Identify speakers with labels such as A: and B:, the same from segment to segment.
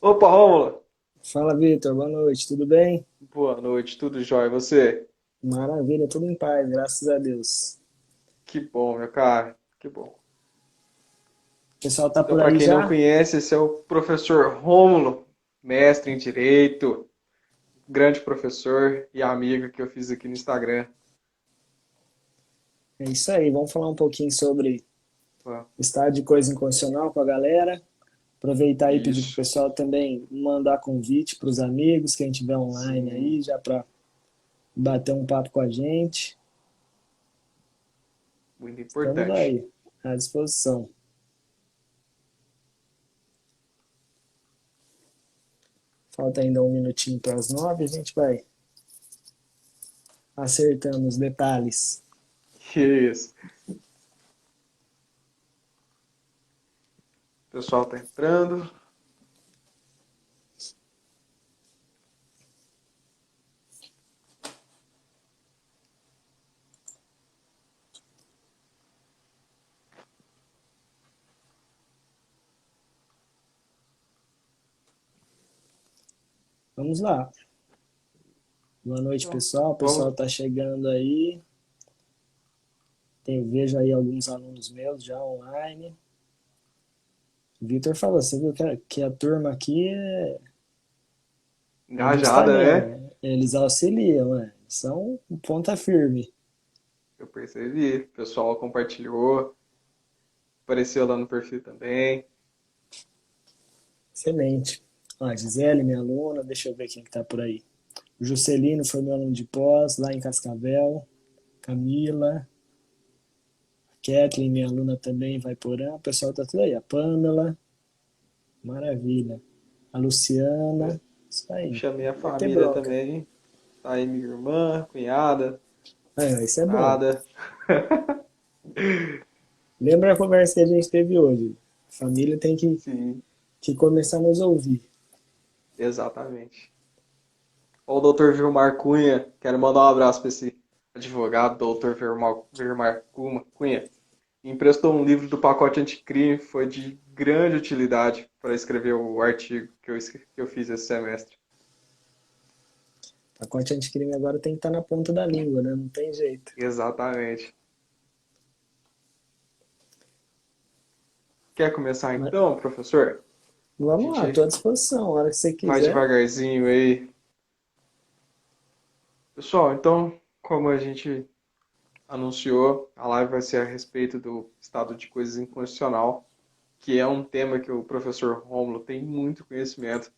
A: Opa, Rômulo!
B: Fala, Vitor. Boa noite. Tudo bem?
A: Boa noite, tudo jóia? E você?
B: Maravilha, tudo em paz, graças a Deus.
A: Que bom, meu cara, que bom.
B: O pessoal tá
A: Então,
B: por
A: para
B: aí
A: quem não
B: já?
A: conhece, esse é o professor Rômulo, mestre em Direito, grande professor e amigo que eu fiz aqui no Instagram.
B: É isso aí. Vamos falar um pouquinho sobre
A: Ó,
B: estado de coisa inconstitucional com a galera. Aproveitar e pedir pro
A: isso,
B: pessoal também mandar convite para os amigos, quem tiver online
A: sim,
B: aí, já para bater um papo com a gente.
A: muito
B: Estamos
A: importante.
B: aí, à disposição. Falta ainda um minutinho para as 9, a gente vai acertando os detalhes.
A: Isso. O pessoal tá entrando.
B: Vamos lá. Boa noite,
A: Então,
B: pessoal. O pessoal
A: vamos.
B: tá chegando aí. Vejo aí alguns alunos meus já online. O Vitor falou, você viu que a turma aqui é do
A: Engajada,
B: Instagram,
A: né?
B: né? Eles auxiliam, né? São um ponta firme.
A: Eu percebi. O pessoal compartilhou, apareceu lá no perfil também.
B: Excelente. Ó, a Gisele, minha aluna, deixa eu ver quem que tá por aí. O Juscelino foi meu aluno de pós, lá em Cascavel. Camila, Kathleen, minha aluna também, vai por aí. O pessoal tá tudo aí. A Pamela, maravilha. A Luciana, isso aí.
A: Chamei a
B: Vai ter
A: família
B: bronca.
A: também. Tá aí minha irmã, cunhada,
B: É, isso é bom.
A: nada.
B: Lembra a conversa que a gente teve hoje? A família tem
A: Sim,
B: que começar a nos ouvir.
A: exatamente. Ó, o doutor Vilmar Cunha, quero mandar um abraço para esse advogado, doutor Vilmar Cunha. Emprestou um livro do pacote anticrime, foi de grande utilidade para escrever o artigo que eu fiz esse semestre.
B: A pacote anticrime agora tem que estar na ponta da língua, né? Não tem jeito.
A: Exatamente. Quer começar
B: Mas
A: então, professor? A
B: vamos lá, estou
A: gente
B: à disposição. A hora que você
A: vai
B: quiser.
A: devagarzinho aí. Pessoal, então, como a gente anunciou, a live vai ser a respeito do estado de coisas inconstitucional, que é um tema que o professor Rômulo tem muito conhecimento.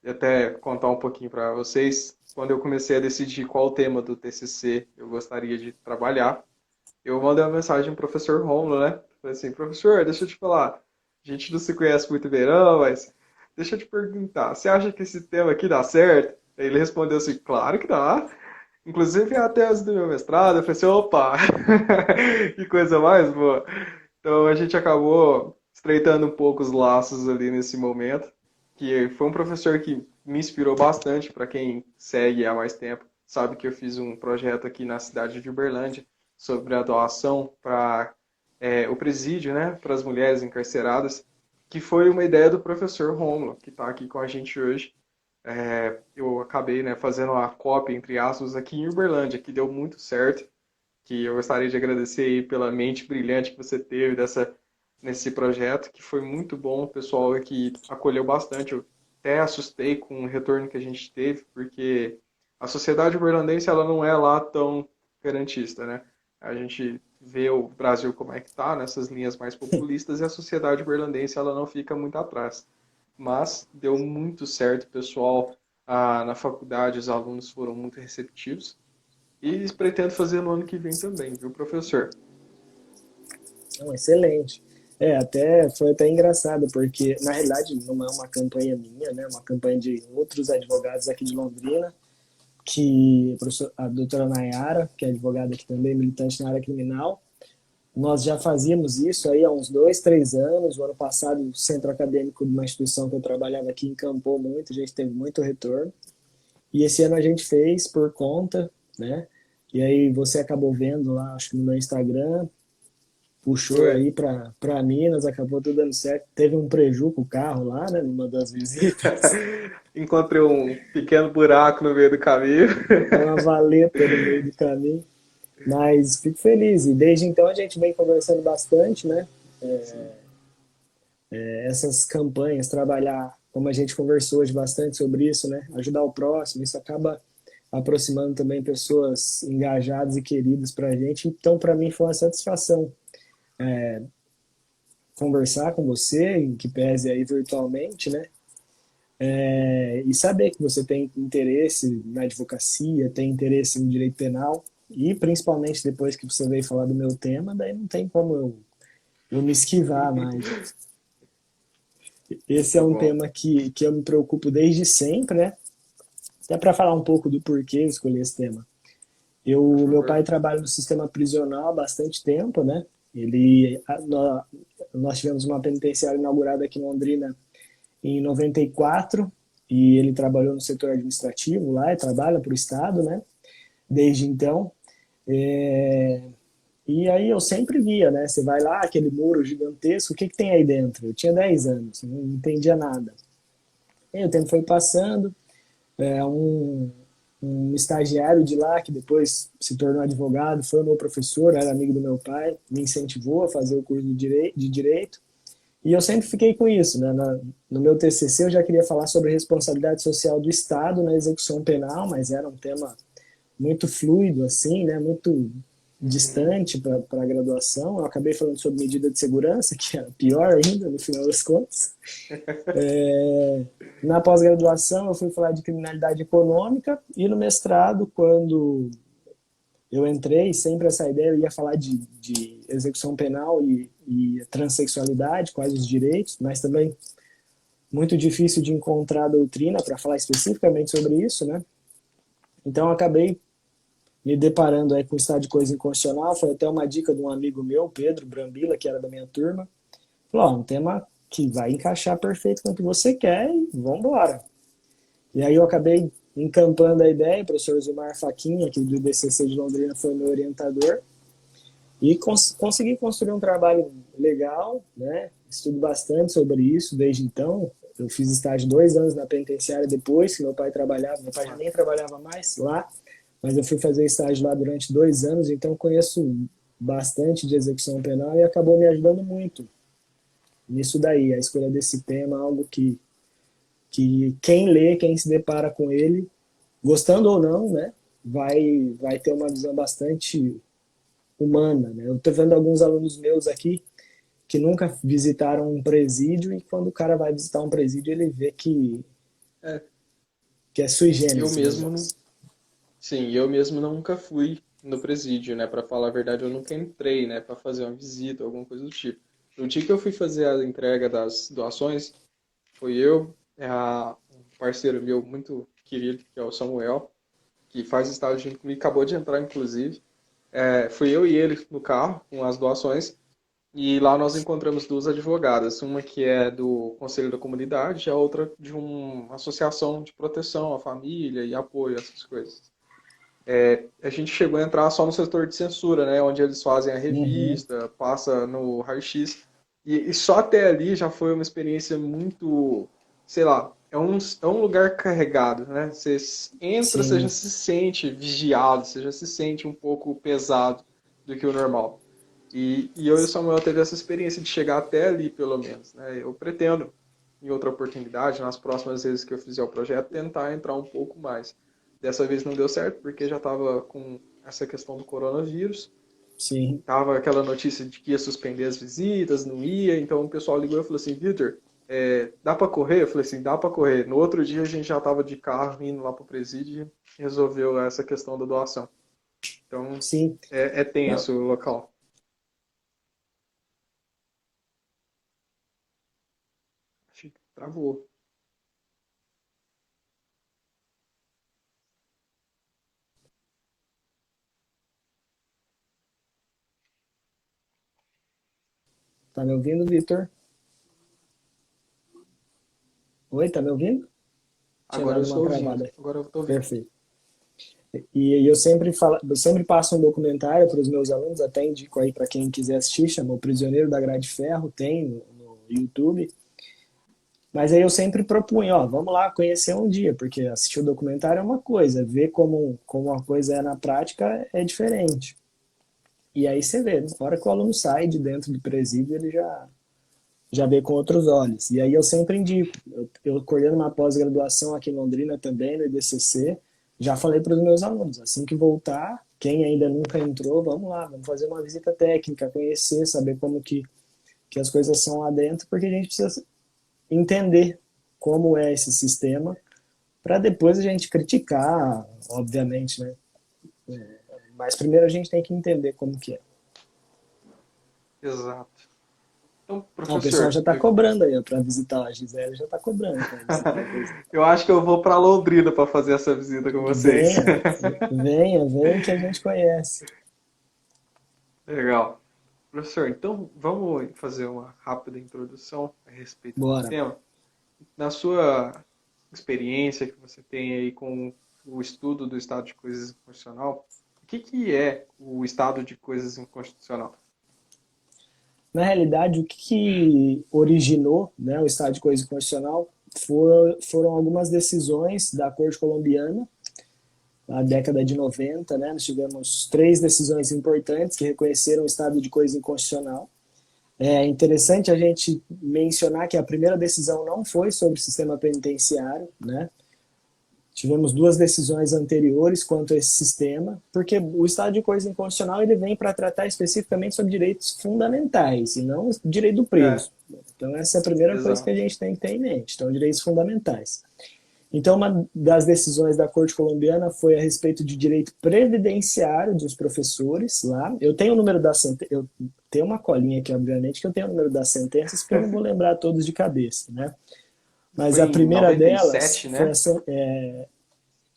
A: Até contar um pouquinho para vocês, quando eu comecei a decidir qual o tema do TCC eu gostaria de trabalhar, eu mandei uma mensagem pro professor Rômulo, né? Falei assim, professor, deixa eu te falar, a gente não se conhece muito bem não, mas deixa eu te perguntar, você acha que esse tema aqui dá certo? Aí ele respondeu assim, claro que dá. Inclusive é a tese do meu mestrado, eu falei assim, opa, que coisa mais boa. Então a gente acabou estreitando um pouco os laços ali nesse momento, que foi um professor que me inspirou bastante, para quem segue há mais tempo, sabe que eu fiz um projeto aqui na cidade de Uberlândia sobre a doação para o presídio, né, para as mulheres encarceradas, que foi uma ideia do professor Rômulo, que está aqui com a gente hoje. Eu acabei, né, fazendo a cópia, entre aspas, aqui em Uberlândia, que deu muito certo, que eu gostaria de agradecer aí pela mente brilhante que você teve nesse projeto, que foi muito bom, o pessoal aqui acolheu bastante, eu até assustei com o retorno que a gente teve, porque a sociedade uberlandense ela não é lá tão garantista, né? A gente vê o Brasil como é que tá, nessas linhas mais populistas, e a sociedade uberlandense ela não fica muito atrás. Mas deu muito certo, pessoal. Na faculdade, os alunos foram muito receptivos. E pretendo fazer no ano que vem também, viu, professor?
B: Não, excelente. Foi até engraçado, porque na realidade não é uma campanha minha, né? É uma campanha de outros advogados aqui de Londrina, que a doutora Nayara, que é advogada aqui também, militante na área criminal, nós já fazíamos isso aí há uns 2, 3 anos. O ano passado, o centro acadêmico de uma instituição que eu trabalhava aqui encampou muito, a gente teve muito retorno. E esse ano a gente fez por conta, né? E aí você acabou vendo lá, acho que no meu Instagram, puxou
A: Foi.
B: aí para Minas, acabou tudo dando certo. Teve um preju com o carro lá, né, numa das visitas.
A: Encontrei um pequeno buraco no meio do caminho.
B: Uma valeta no meio do caminho. Mas fico feliz. E desde então a gente vem conversando bastante, né?
A: Sim,
B: Essas campanhas, trabalhar, como a gente conversou hoje bastante sobre isso, né? Ajudar o próximo, isso acaba aproximando também pessoas engajadas e queridas para a gente. Então, para mim, foi uma satisfação conversar com você, em que pese aí virtualmente, né? E saber que você tem interesse na advocacia, tem interesse no direito penal, e principalmente depois que você veio falar do meu tema, daí não tem como eu me esquivar mais. Esse é
A: muito
B: um
A: bom.
B: tema que eu me preocupo desde sempre, né? Até para falar um pouco do porquê eu escolhi esse tema.
A: Por
B: Meu pai
A: favor.
B: trabalha no sistema prisional há bastante tempo, né? Ele, nós tivemos uma penitenciária inaugurada aqui em Londrina em 94 e ele trabalhou no setor administrativo lá e trabalha para o Estado, né? Desde então. É, E aí eu sempre via, né? Você vai lá, aquele muro gigantesco, o que, que tem aí dentro? Eu tinha 10 anos, não entendia nada. E o tempo foi passando, um estagiário de lá, que depois se tornou advogado, foi o meu professor, era amigo do meu pai, me incentivou a fazer o curso de direito. E eu sempre fiquei com isso, né? No meu TCC eu já queria falar sobre responsabilidade social do Estado na execução penal, mas era um tema muito fluido, assim, né? Muito
A: Uhum.
B: distante para a graduação. Eu acabei falando sobre medida de segurança, que era pior ainda, no final das contas. Na pós-graduação, eu fui falar de criminalidade econômica e no mestrado, quando eu entrei, sempre essa ideia, eu ia falar de execução penal e transexualidade, quais os direitos, mas também muito difícil de encontrar doutrina para falar especificamente sobre isso, né? Então, eu acabei me deparando aí com o estado de coisa inconstitucional, foi até uma dica de um amigo meu, Pedro Brambila, que era da minha turma, falou, ó, um tema que vai encaixar perfeito com o que você quer e vamos embora. E aí eu acabei encampando a ideia, o professor Zilmar Faquinha, que do IBCC de Londrina foi meu orientador, e consegui construir um trabalho legal, né? Estudo bastante sobre isso desde então. Eu fiz estágio 2 anos na penitenciária depois que meu pai trabalhava. Meu pai já nem trabalhava mais lá, mas eu fui fazer estágio lá durante 2 anos, então conheço bastante de execução penal e acabou me ajudando muito nisso daí. A escolha desse tema é algo que quem lê, quem se depara com ele, gostando ou não, né, vai ter uma visão bastante humana, né? Eu estou vendo alguns alunos meus aqui que nunca visitaram um presídio e quando o cara vai visitar um presídio ele vê
A: É,
B: que é sui
A: eu
B: generis o
A: mesmo não,
B: negócio.
A: sim, eu mesmo nunca fui no presídio, né? Pra falar a verdade, eu nunca entrei, né, pra fazer uma visita, alguma coisa do tipo. No dia que eu fui fazer a entrega das doações, foi eu, um parceiro meu muito querido, que é o Samuel, que faz estágio junto comigo, acabou de entrar, inclusive. Fui eu e ele no carro com as doações. E lá nós encontramos duas advogadas, uma que é do Conselho da Comunidade e a outra de uma associação de proteção à família e apoio, essas coisas. A gente chegou a entrar só no setor de censura, né, onde eles fazem a
B: Uhum.
A: revista, passa no raio-x, e só até ali já foi uma experiência muito, sei lá, é um lugar carregado, né? Você entra, você já
B: Sim,
A: se sente vigiado, você já se sente um pouco pesado do que o normal. E eu e o Samuel teve essa experiência de chegar até ali, pelo menos. Né? Eu pretendo, em outra oportunidade, nas próximas vezes que eu fizer o projeto, tentar entrar um pouco mais. Dessa vez não deu certo, porque já estava com essa questão do coronavírus.
B: sim.
A: Tava aquela notícia de que ia suspender as visitas, não ia. Então o pessoal ligou e falou assim: Vitor, dá para correr? Eu falei assim: dá para correr. No outro dia a gente já estava de carro indo lá para o presídio e resolveu essa questão da doação. Então
B: Sim.
A: é
B: Não,
A: tenso o local. Acho que travou.
B: tá me ouvindo, Vitor? Oi, tá me ouvindo? Tinha
A: Agora eu
B: dado uma
A: estou ouvindo.
B: travada.
A: Agora eu estou ouvindo.
B: Perfeito. E eu sempre passo um documentário para os meus alunos, até indico aí para quem quiser assistir, chama O Prisioneiro da Grade de Ferro, tem no YouTube. Mas aí eu sempre propunho, ó, vamos lá conhecer um dia, porque assistir o documentário é uma coisa, ver como a coisa é na prática é diferente. E aí você vê, na hora que o aluno sai de dentro do presídio, ele já vê com outros olhos. E aí eu sempre indico. Eu coordeno uma pós-graduação aqui em Londrina também, no IDCC. Já falei para os meus alunos, assim que voltar, quem ainda nunca entrou, vamos lá, vamos fazer uma visita técnica, conhecer, saber como que as coisas são lá dentro, porque a gente precisa entender como é esse sistema, para depois a gente criticar, obviamente, né? Mas primeiro a gente tem que entender como que é.
A: Exato. Então,
B: Ah, o pessoal
A: professor,
B: já está cobrando aí para visitar a Gisele, já está cobrando para visitar a coisa.
A: eu acho que eu vou para Londrina para fazer essa visita com vocês.
B: Venha, venha que a gente conhece.
A: Legal. Professor, então vamos fazer uma rápida introdução a respeito do
B: Bora.
A: tema. Na sua experiência que você tem aí com o estudo do estado de coisas inconstitucional, o que é o estado de coisas inconstitucional?
B: Na realidade, o que originou, né, o estado de coisa constitucional foram algumas decisões da Corte Colombiana na década de 90, né? Nós tivemos 3 decisões importantes que reconheceram o estado de coisa inconstitucional. É interessante a gente mencionar que a primeira decisão não foi sobre o sistema penitenciário, né? Tivemos 2 decisões anteriores quanto a esse sistema, porque o estado de coisa inconstitucional ele vem para tratar especificamente sobre direitos fundamentais e não o direito do
A: É,
B: preso. Então essa é a primeira coisa que a
A: exato.
B: gente tem que ter em mente. Então, direitos fundamentais. Então, uma das decisões da Corte Colombiana foi a respeito de direito previdenciário dos professores lá. Eu tenho o número da sentença, eu tenho uma colinha aqui, obviamente, que eu tenho o número das sentenças, porque eu não vou lembrar todos de cabeça, né? Mas
A: Foi
B: a
A: em
B: primeira delas
A: 97,
B: foi
A: né?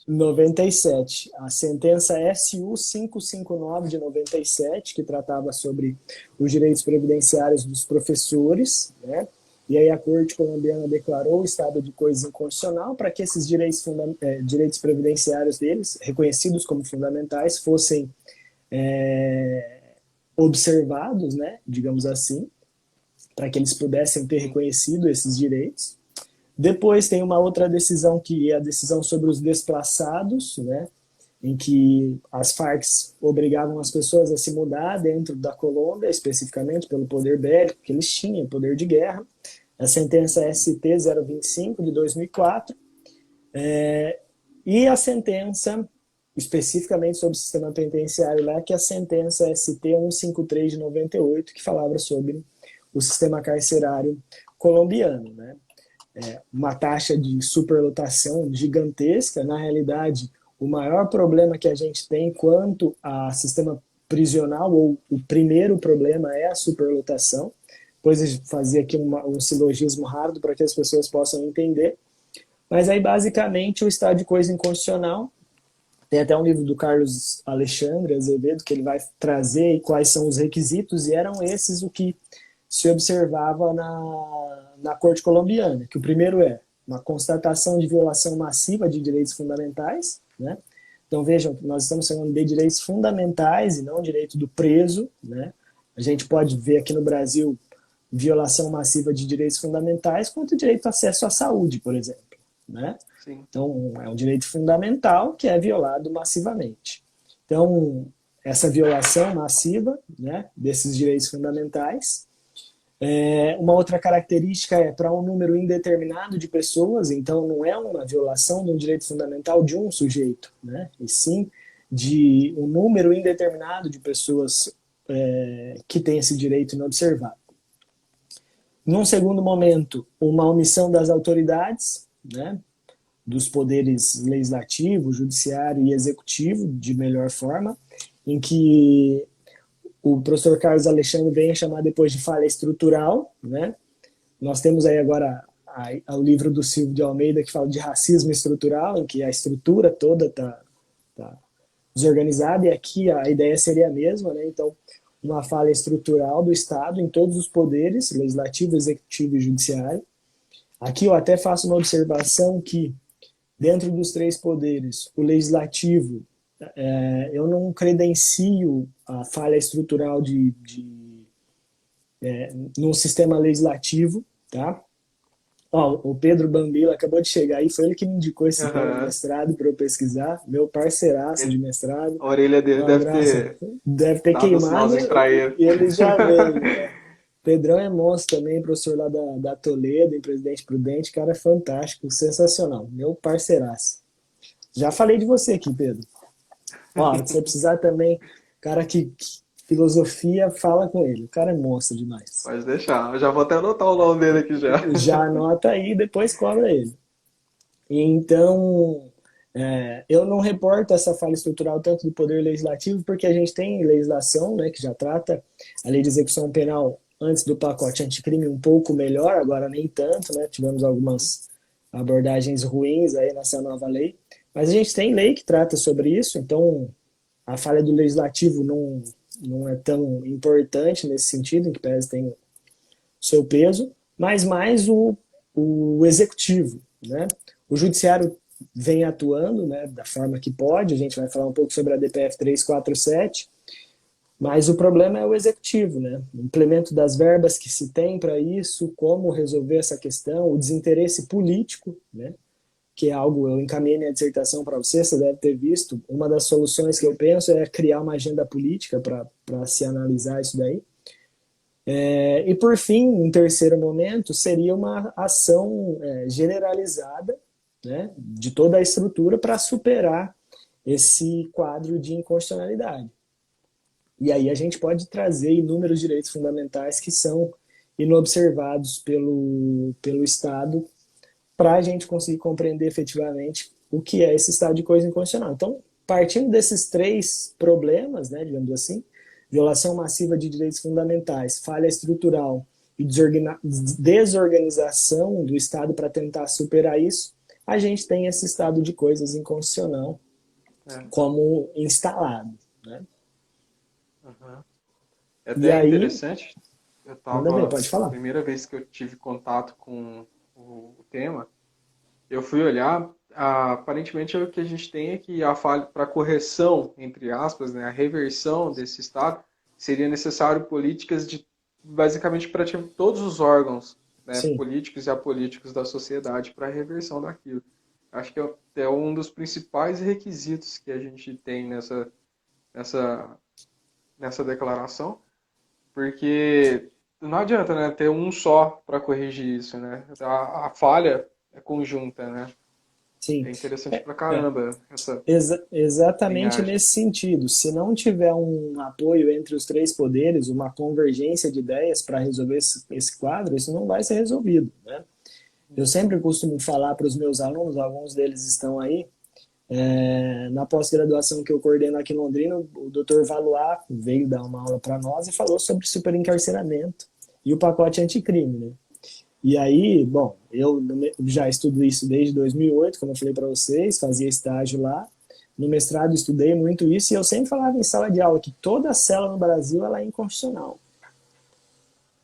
B: 97, a sentença SU 559 de 97, que tratava sobre os direitos previdenciários dos professores, né? E aí a Corte Colombiana declarou o estado de coisas inconstitucional para que esses direitos previdenciários deles, reconhecidos como fundamentais, fossem observados, né? Digamos assim, para que eles pudessem ter
A: Sim.
B: reconhecido esses direitos. Depois tem uma outra decisão que é a decisão sobre os desplaçados, né? Em que as Farc obrigavam as pessoas a se mudar dentro da Colômbia, especificamente pelo poder bélico que eles tinham, poder de guerra. A sentença ST 025 de 2004 e a sentença especificamente sobre o sistema penitenciário lá, que é a sentença ST 153 de 98, que falava sobre o sistema carcerário colombiano, né? Uma taxa de superlotação gigantesca. Na realidade, o maior problema que a gente tem quanto a sistema prisional, ou o primeiro problema, é a superlotação. Depois eu fazer aqui um silogismo rápido para que as pessoas possam entender. Mas aí, basicamente, o estado de coisa inconstitucional, tem até um livro do Carlos Alexandre Azevedo, que ele vai trazer quais são os requisitos, e eram esses o que se observava na Corte Colombiana, que o primeiro é uma constatação de violação massiva de direitos fundamentais, né? Então vejam, nós estamos falando de direitos fundamentais e não direito do preso, né? A gente pode ver aqui no Brasil violação massiva de direitos fundamentais quanto o direito ao acesso à saúde, por exemplo, né?
A: Sim.
B: Então é um direito fundamental que é violado massivamente. Então essa violação massiva, né, desses direitos fundamentais. Uma outra característica é para um número indeterminado de pessoas, então não é uma violação de um direito fundamental de um sujeito, né? E sim de um número indeterminado de pessoas que têm esse direito inobservado. Num segundo momento, uma omissão das autoridades, né? Dos poderes legislativo, judiciário e executivo, de melhor forma, em que o professor Carlos Alexandre vem a chamar depois de falha estrutural, né? Nós temos aí agora o livro do Silvio de Almeida que fala de racismo estrutural, em que a estrutura toda está desorganizada, e aqui a ideia seria a mesma, né? Então, uma falha estrutural do Estado em todos os poderes, legislativo, executivo e judiciário. Aqui eu até faço uma observação que, dentro dos 3 poderes, o legislativo, eu não credencio a falha estrutural num sistema legislativo, tá? Ó, o Pedro Bambila acabou de chegar aí, foi ele que me indicou esse tema de
A: Aham.
B: mestrado para eu pesquisar, meu parceiraço de
A: Ele-
B: mestrado.
A: a orelha
B: Um
A: dele
B: abraço. Deve ter
A: dado os
B: queimado
A: nozes para ele.
B: e ele já veio. É. Pedrão é monstro também, professor lá da Toledo, em Presidente Prudente, cara fantástico, sensacional, meu parceiraço. Já falei de você aqui, Pedro. Ó, se você precisar também, cara que filosofia, fala com ele. O cara é monstro demais.
A: Pode deixar. Eu já vou até anotar o nome dele aqui já.
B: Já anota aí, depois cobra ele. Então, eu não reporto essa falha estrutural tanto do Poder Legislativo, porque a gente tem legislação, né, que já trata a lei de execução penal antes do pacote anticrime um pouco melhor, agora nem tanto, né? Tivemos algumas abordagens ruins aí nessa nova lei, mas a gente tem lei que trata sobre isso, então a falha do Legislativo não é tão importante nesse sentido, em que pese tem seu peso, mas mais o executivo, né? O judiciário vem atuando, né, da forma que pode, a gente vai falar um pouco sobre a DPF 347, mas o problema é o executivo, né? O implemento das verbas que se tem para isso, como resolver essa questão, o desinteresse político, né? Que é algo, eu encaminhei minha dissertação para você deve ter visto. Uma das soluções que eu penso é criar uma agenda política para se analisar isso daí. E por fim, em terceiro momento, seria uma ação generalizada, né, de toda a estrutura para superar esse quadro de inconstitucionalidade. E aí a gente pode trazer inúmeros direitos fundamentais que são inobservados pelo Estado para a gente conseguir compreender efetivamente o que é esse estado de coisa inconstitucional. Então, partindo desses três problemas, né, digamos assim, violação massiva de direitos fundamentais, falha estrutural e desorganização do Estado para tentar superar isso, a gente tem esse estado de coisas inconstitucional
A: É.
B: como instalado. Né?
A: Uhum. É
B: E
A: até
B: aí,
A: interessante. Eu
B: manda ver,
A: tava.
B: pode falar.
A: Primeira vez que eu tive contato com o tema, eu fui olhar. Aparentemente, o que a gente tem é que a falha para correção, entre aspas, né, a reversão desse estado, seria necessário políticas de basicamente para todos os órgãos, né,
B: Sim,
A: políticos e apolíticos da sociedade para a reversão daquilo. Acho que é um dos principais requisitos que a gente tem nessa, nessa declaração, porque não adianta, né, ter um só para corrigir isso, né? A falha é conjunta, né?
B: sim.
A: É interessante
B: É,
A: pra
B: é.
A: caramba essa
B: Exatamente
A: linhagem.
B: nesse sentido. Se não tiver um apoio entre os três poderes, uma convergência de ideias para resolver esse quadro, isso não vai ser resolvido. Né? Eu sempre costumo falar para os meus alunos, alguns deles estão aí, na pós-graduação que eu coordeno aqui em Londrina, o Dr. Valois veio dar uma aula para nós e falou sobre superencarceramento e o pacote anticrime. Né? E aí, bom, eu já estudo isso desde 2008, como eu falei para vocês, fazia estágio lá. No mestrado estudei muito isso e eu sempre falava em sala de aula que toda cela no Brasil ela é inconstitucional.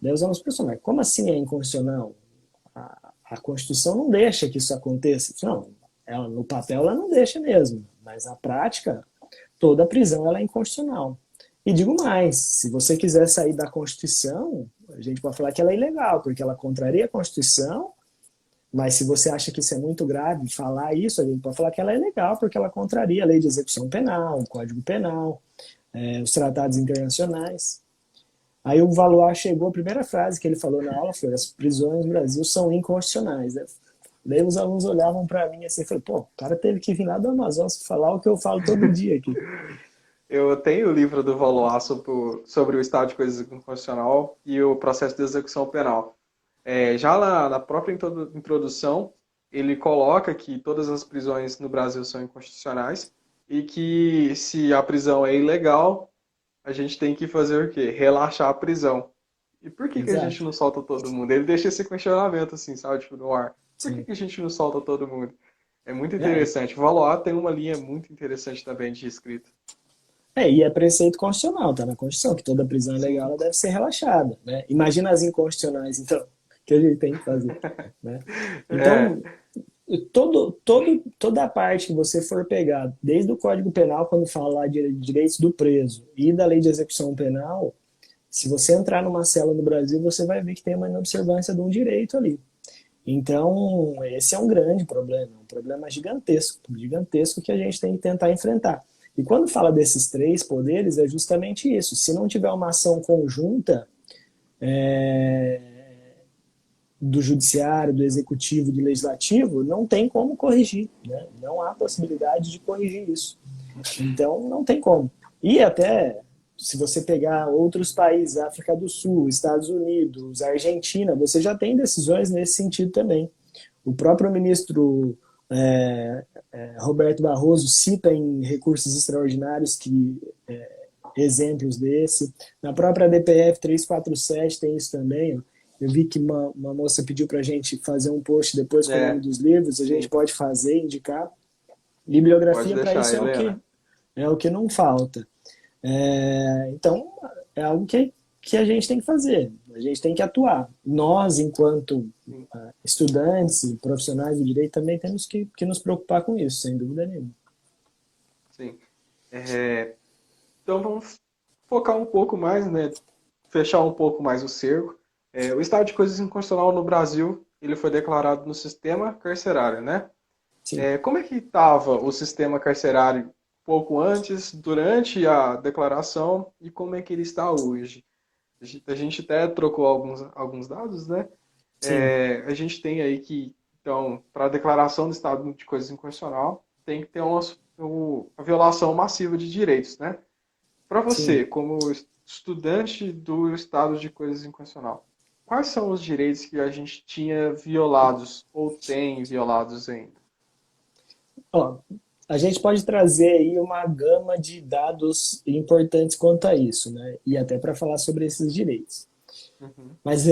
B: Daí os alunos pensam, mas como assim é inconstitucional? A Constituição não deixa que isso aconteça. Não, no papel ela não deixa mesmo, mas na prática toda prisão ela é inconstitucional. E digo mais, se você quiser sair da Constituição, a gente pode falar que ela é ilegal, porque ela contraria a Constituição, mas se você acha que isso é muito grave, falar isso, a gente pode falar que ela é legal, porque ela contraria a lei de execução penal, o Código Penal, os tratados internacionais. Aí o Valois chegou, a primeira frase que ele falou na aula foi: as prisões no Brasil são inconstitucionais. Né? Daí os alunos olhavam para mim assim, e falei, pô, o cara teve que vir lá do Amazonas falar o que eu falo todo dia aqui.
A: Eu tenho o livro do Valois sobre o estado de coisas inconstitucional e o processo de execução penal. Já na própria introdução, ele coloca que todas as prisões no Brasil são inconstitucionais e que se a prisão é ilegal, a gente tem que fazer o quê? Relaxar a prisão. E por que a gente
B: Exato.
A: não solta todo mundo? Ele deixa esse questionamento assim, sabe, tipo, no ar. Por
B: Sim.
A: que a gente não solta todo mundo? É muito
B: É,
A: interessante. O Valois tem uma linha muito interessante também de escrita.
B: e é preceito constitucional, tá na Constituição, que toda prisão ilegal
A: Sim.
B: ela deve ser relaxada. Né? Imagina as inconstitucionais, então, que a gente tem que fazer. Né?
A: É,
B: Então, Toda a parte que você for pegar, desde o Código Penal, quando fala lá de direitos do preso, e da Lei de Execução Penal, se você entrar numa cela no Brasil, você vai ver que tem uma inobservância de um direito ali. Então, esse é um grande problema, um problema gigantesco, gigantesco que a gente tem que tentar enfrentar. E quando fala desses três poderes, é justamente isso. Se não tiver uma ação conjunta do judiciário, do executivo, do legislativo, não tem como corrigir, né? Não há possibilidade de corrigir isso. Então, não tem como. E até, se você pegar outros países, África do Sul, Estados Unidos, Argentina, você já tem decisões nesse sentido também. O próprio ministro Roberto Barroso cita em recursos extraordinários exemplos desse. Na própria DPF 347 tem isso também. Ó. Eu vi que uma moça pediu para a gente fazer um post depois com o nome dos livros, a gente pode fazer, indicar. Bibliografia para isso é o que não falta. Então, é algo que a gente tem que fazer, a gente tem que atuar. Nós, enquanto estudantes e profissionais do direito, também temos que nos preocupar com isso, sem dúvida nenhuma.
A: Sim. Então, vamos focar um pouco mais, né? Fechar um pouco mais o cerco. O estado de coisas inconstitucional no Brasil, ele foi declarado no sistema carcerário, né?
B: Sim.
A: Como é que estava o sistema carcerário pouco antes, durante a declaração, e como é que ele está hoje? A gente até trocou alguns dados, né? A gente tem aí que, então, para a declaração do estado de coisas inconstitucional, tem que ter uma violação massiva de direitos, né? Para você,
B: Sim.
A: como estudante do estado de coisas inconstitucional, quais são os direitos que a gente tinha violados ou tem violados ainda?
B: Ó, a gente pode trazer aí uma gama de dados importantes quanto a isso, né? E até para falar sobre esses direitos. Mas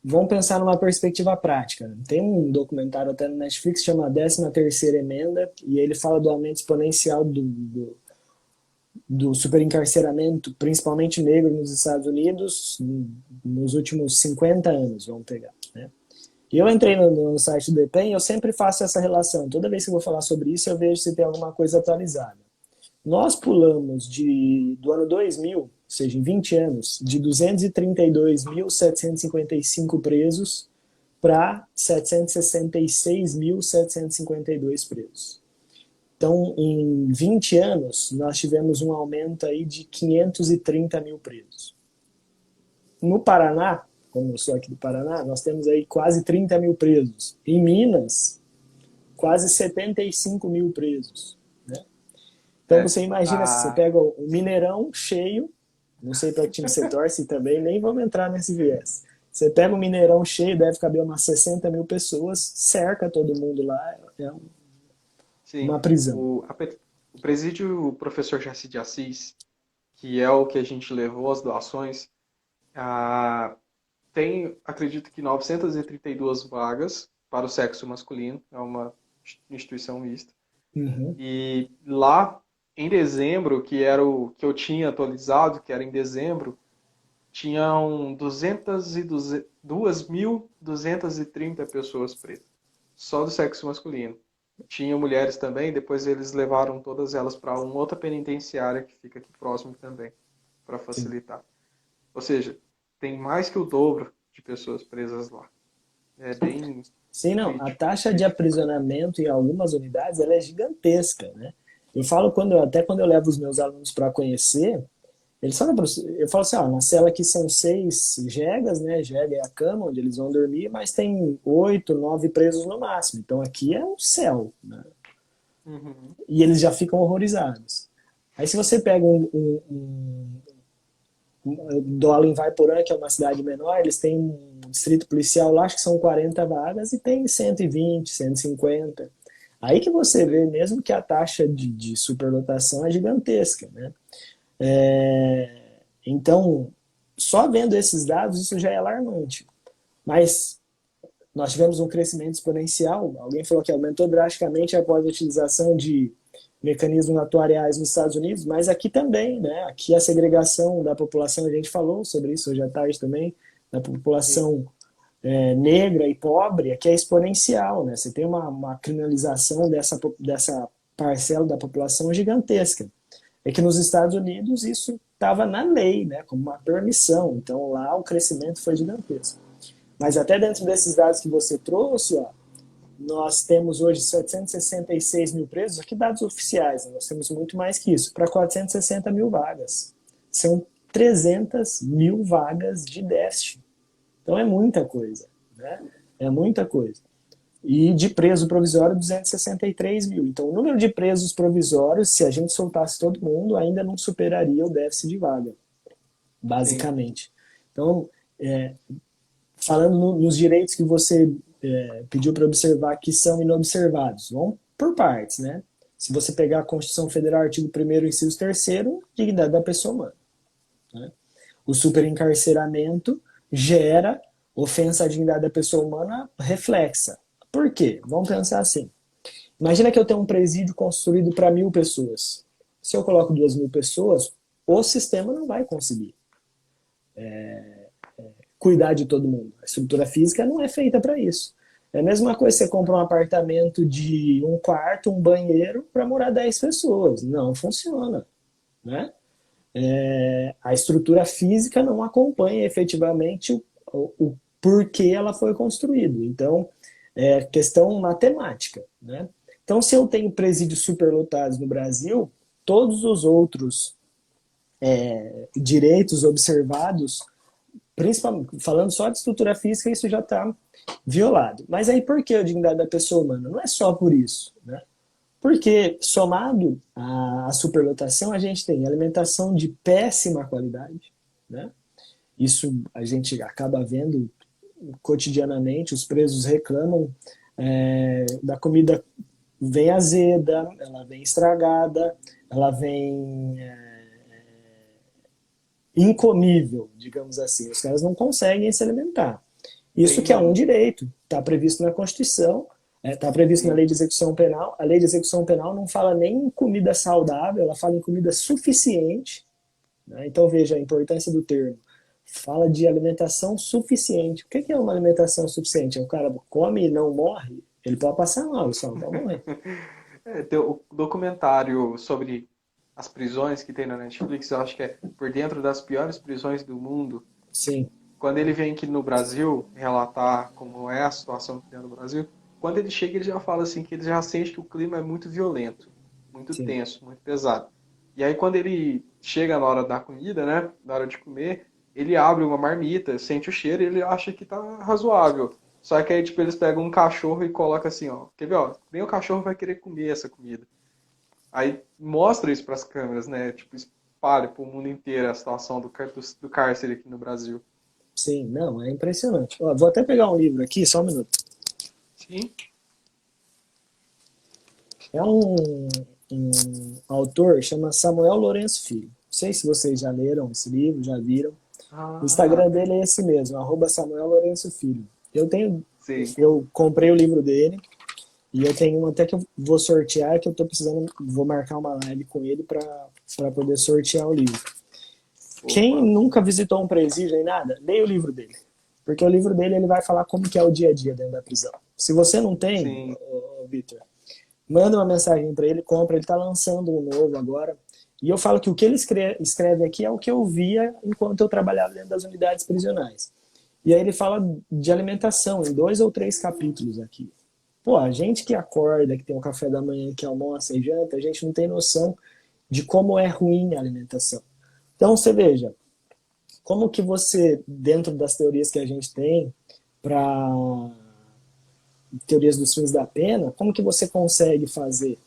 B: vamos pensar numa perspectiva prática. Tem um documentário até no Netflix que chama 13ª Emenda, e ele fala do aumento exponencial do superencarceramento, principalmente negro nos Estados Unidos, nos últimos 50 anos, vamos pegar, né? E eu entrei no site do EPEN e eu sempre faço essa relação. Toda vez que eu vou falar sobre isso, eu vejo se tem alguma coisa atualizada. Nós pulamos do ano 2000, ou seja, em 20 anos, de 232.755 presos para 766.752 presos. Então, em 20 anos, nós tivemos um aumento aí de 530 mil presos. No Paraná, como eu sou aqui do Paraná, nós temos aí quase 30 mil presos. Em Minas, quase 75 mil presos. Né? Então você imagina, se você pega o Mineirão cheio, não sei para que time você torce também, nem vamos entrar nesse viés. Você pega o Mineirão cheio, deve caber umas 60 mil pessoas, cerca todo mundo lá, uma prisão.
A: O presídio Professor Jaci de Assis, que é o que a gente levou as doações, tem, acredito que 932 vagas para o sexo masculino, é uma instituição mista. E lá, em dezembro, que era o que eu tinha atualizado, que era em dezembro, tinham 2.230 pessoas presas, só do sexo masculino. Tinha mulheres também, depois eles levaram todas elas para uma outra penitenciária que fica aqui próximo também, para facilitar. Ou seja, tem mais que o dobro de pessoas presas lá. É bem...
B: Sim, não. A taxa de aprisionamento em algumas unidades ela é gigantesca, né? Eu falo até quando eu levo os meus alunos para conhecer, eles falam, eu falo assim, na cela aqui são 6 jegas, né? Jega é a cama onde eles vão dormir, mas tem 8, 9 presos no máximo. Então aqui é um céu, né? E eles já ficam horrorizados. Aí se você pega Dola em Vaiporã, que é uma cidade menor, eles têm um distrito policial lá, acho que são 40 vagas, e tem 120, 150. Aí que você vê mesmo que a taxa de superlotação é gigantesca, né? Então, só vendo esses dados, isso já é alarmante. Mas nós tivemos um crescimento exponencial, alguém falou que aumentou drasticamente após a utilização de mecanismos atuariais nos Estados Unidos, mas aqui também, né? Aqui a segregação da população, a gente falou sobre isso hoje à tarde também, da população negra e pobre é que é exponencial, né? Você tem uma criminalização dessa parcela da população gigantesca. É que nos Estados Unidos isso estava na lei, né? Como uma permissão. Então lá o crescimento foi gigantesco. Mas até dentro desses dados que você trouxe, ó, nós temos hoje 766 mil presos, aqui dados oficiais, né? Nós temos muito mais que isso, para 460 mil vagas. São 300 mil vagas de déficit. Então é muita coisa, né? É muita coisa. E de preso provisório, 263 mil. Então o número de presos provisórios, se a gente soltasse todo mundo, ainda não superaria o déficit de vaga,
A: Sim.
B: basicamente. Então, falando nos direitos que você pediu para observar que são inobservados, vamos por partes, né? Se você pegar a Constituição Federal, artigo 1º, inciso 3º, dignidade da pessoa humana, né? O superencarceramento gera ofensa à dignidade da pessoa humana reflexa. Por quê? Vamos pensar assim. Imagina que eu tenho um presídio construído para 1.000 pessoas. Se eu coloco 2.000 pessoas, o sistema não vai conseguir cuidar de todo mundo. A estrutura física não é feita para isso. É a mesma coisa que você compra um apartamento de um quarto, um banheiro, para morar 10 pessoas. Não funciona, né? A estrutura física não acompanha efetivamente o porquê ela foi construída. Então, é questão matemática, né? Então, se eu tenho presídios superlotados no Brasil, todos os outros direitos observados, principalmente falando só de estrutura física, isso já está violado. Mas aí por que a dignidade da pessoa humana? Não é só por isso, né? Porque, somado à superlotação, a gente tem alimentação de péssima qualidade, né? Isso a gente acaba vendo cotidianamente, os presos reclamam da comida, vem azeda, ela vem estragada, ela vem incomível, digamos assim. Os caras não conseguem se alimentar. Isso que é um
A: Tem,
B: direito, está previsto na Constituição, está previsto na
A: sim.
B: Lei de Execução Penal. A Lei de Execução Penal não fala nem em comida saudável, ela fala em comida suficiente, né? Então veja a importância do termo. Fala de alimentação suficiente. O que é uma alimentação suficiente? O cara come e não morre? Ele pode passar mal, só não pode morrer.
A: Tem o documentário sobre as prisões que tem na Netflix, eu acho que é Por Dentro das Piores Prisões do Mundo.
B: Sim,
A: Quando ele vem aqui no Brasil relatar como é a situação que tem no Brasil, quando ele chega ele já fala assim que ele já sente que o clima é muito violento, muito
B: sim.
A: tenso, muito pesado. E aí quando ele chega na hora da comida, né, na hora de comer, ele abre uma marmita, sente o cheiro e ele acha que tá razoável. Só que aí tipo eles pegam um cachorro e colocam assim, ó, quer ver, ó, nem o cachorro vai querer comer essa comida. Aí mostra isso para as câmeras, né? Tipo, espalha para o mundo inteiro a situação do cárcere aqui no Brasil.
B: Sim, não, é impressionante. Ó, vou até pegar um livro aqui, só um minuto.
A: Sim.
B: É um autor, chama Samuel Lourenço Filho. Não sei se vocês já leram esse livro, já viram. O
A: Ah,
B: Instagram dele é esse mesmo, Samuel Lourenço Filho.
A: sim.
B: Eu comprei o livro dele e eu tenho um até que eu vou sortear, que eu tô precisando, vou marcar uma live com ele para poder sortear o livro. Quem
A: Opa.
B: nunca visitou um presídio nem nada, leia o livro dele. Porque o livro dele ele vai falar como que é o dia a dia dentro da prisão. Se você não tem,
A: Sim.
B: Vitor, manda uma mensagem para ele, compra, ele está lançando um novo agora. E eu falo que o que ele escreve aqui é o que eu via enquanto eu trabalhava dentro das unidades prisionais. E aí ele fala de alimentação em 2 ou 3 capítulos aqui. Pô, a gente que acorda, que tem o café da manhã, que almoça e janta, a gente não tem noção de como é ruim a alimentação. Então você veja, como que você, dentro das teorias que a gente tem, para teorias dos fins da pena, como que você consegue fazer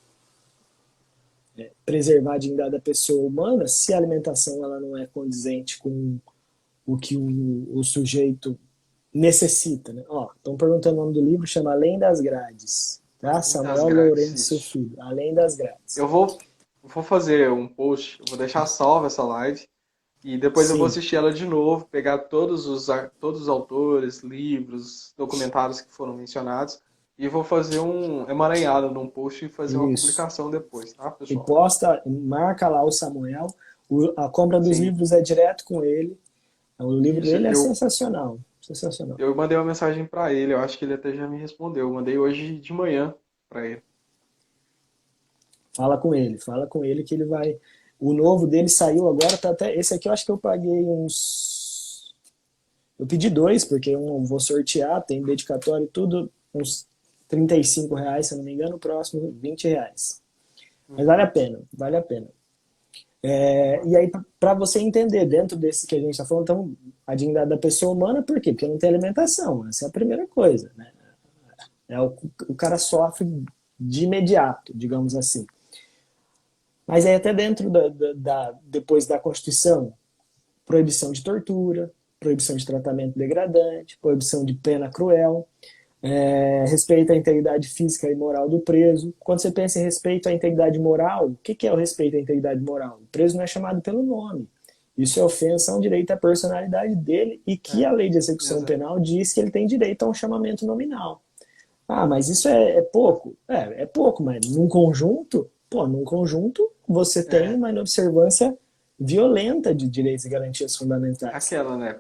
B: preservar a dignidade da pessoa humana se a alimentação ela não é condizente com o que o sujeito necessita, né? Ó, estão perguntando o nome do livro, chama Além das Grades, tá?
A: Além das
B: Samuel
A: grades,
B: Lourenço
A: isso.
B: Filho, Além das Grades.
A: Eu vou fazer um post, eu vou deixar salva essa live e depois eu vou
B: Sim,
A: assistir ela de novo, pegar todos os autores, livros, documentários que foram mencionados e vou fazer um emaranhado num post e fazer uma
B: isso.
A: publicação depois, tá,
B: E
A: pessoal?
B: posta, marca lá o Samuel, a compra dos
A: Sim.
B: livros é direto com ele, o livro
A: Isso,
B: dele é
A: eu
B: sensacional. Sensacional.
A: Eu mandei uma mensagem para ele, eu acho que ele até já me respondeu. Eu mandei hoje de manhã para ele.
B: Fala com ele que ele vai. O novo dele saiu agora, tá até. Esse aqui eu acho que eu paguei uns. Eu pedi dois, porque um eu vou sortear, tem dedicatório e tudo, uns R$ 35, se eu não me engano, o próximo R$ 20. Mas vale a
A: Uhum.
B: pena, vale a pena. E aí, para você entender, dentro desse que a gente está falando, então, a dignidade da pessoa humana, por quê? Porque não tem alimentação, essa é a primeira coisa, né? O cara sofre de imediato, digamos assim. Mas aí até dentro depois da Constituição, proibição de tortura, proibição de tratamento degradante, proibição de pena cruel, respeito à integridade física e moral do preso. Quando você pensa em respeito à integridade moral, o que é o respeito à integridade moral? O preso não é chamado pelo nome. Isso é ofensa a um direito à personalidade dele e que
A: É,
B: a lei de execução
A: exato.
B: penal diz que ele tem direito a um chamamento nominal. Ah, mas isso é pouco? É pouco, mas num conjunto, pô, num conjunto você tem
A: É,
B: uma inobservância violenta de direitos e garantias fundamentais.
A: aquela, né?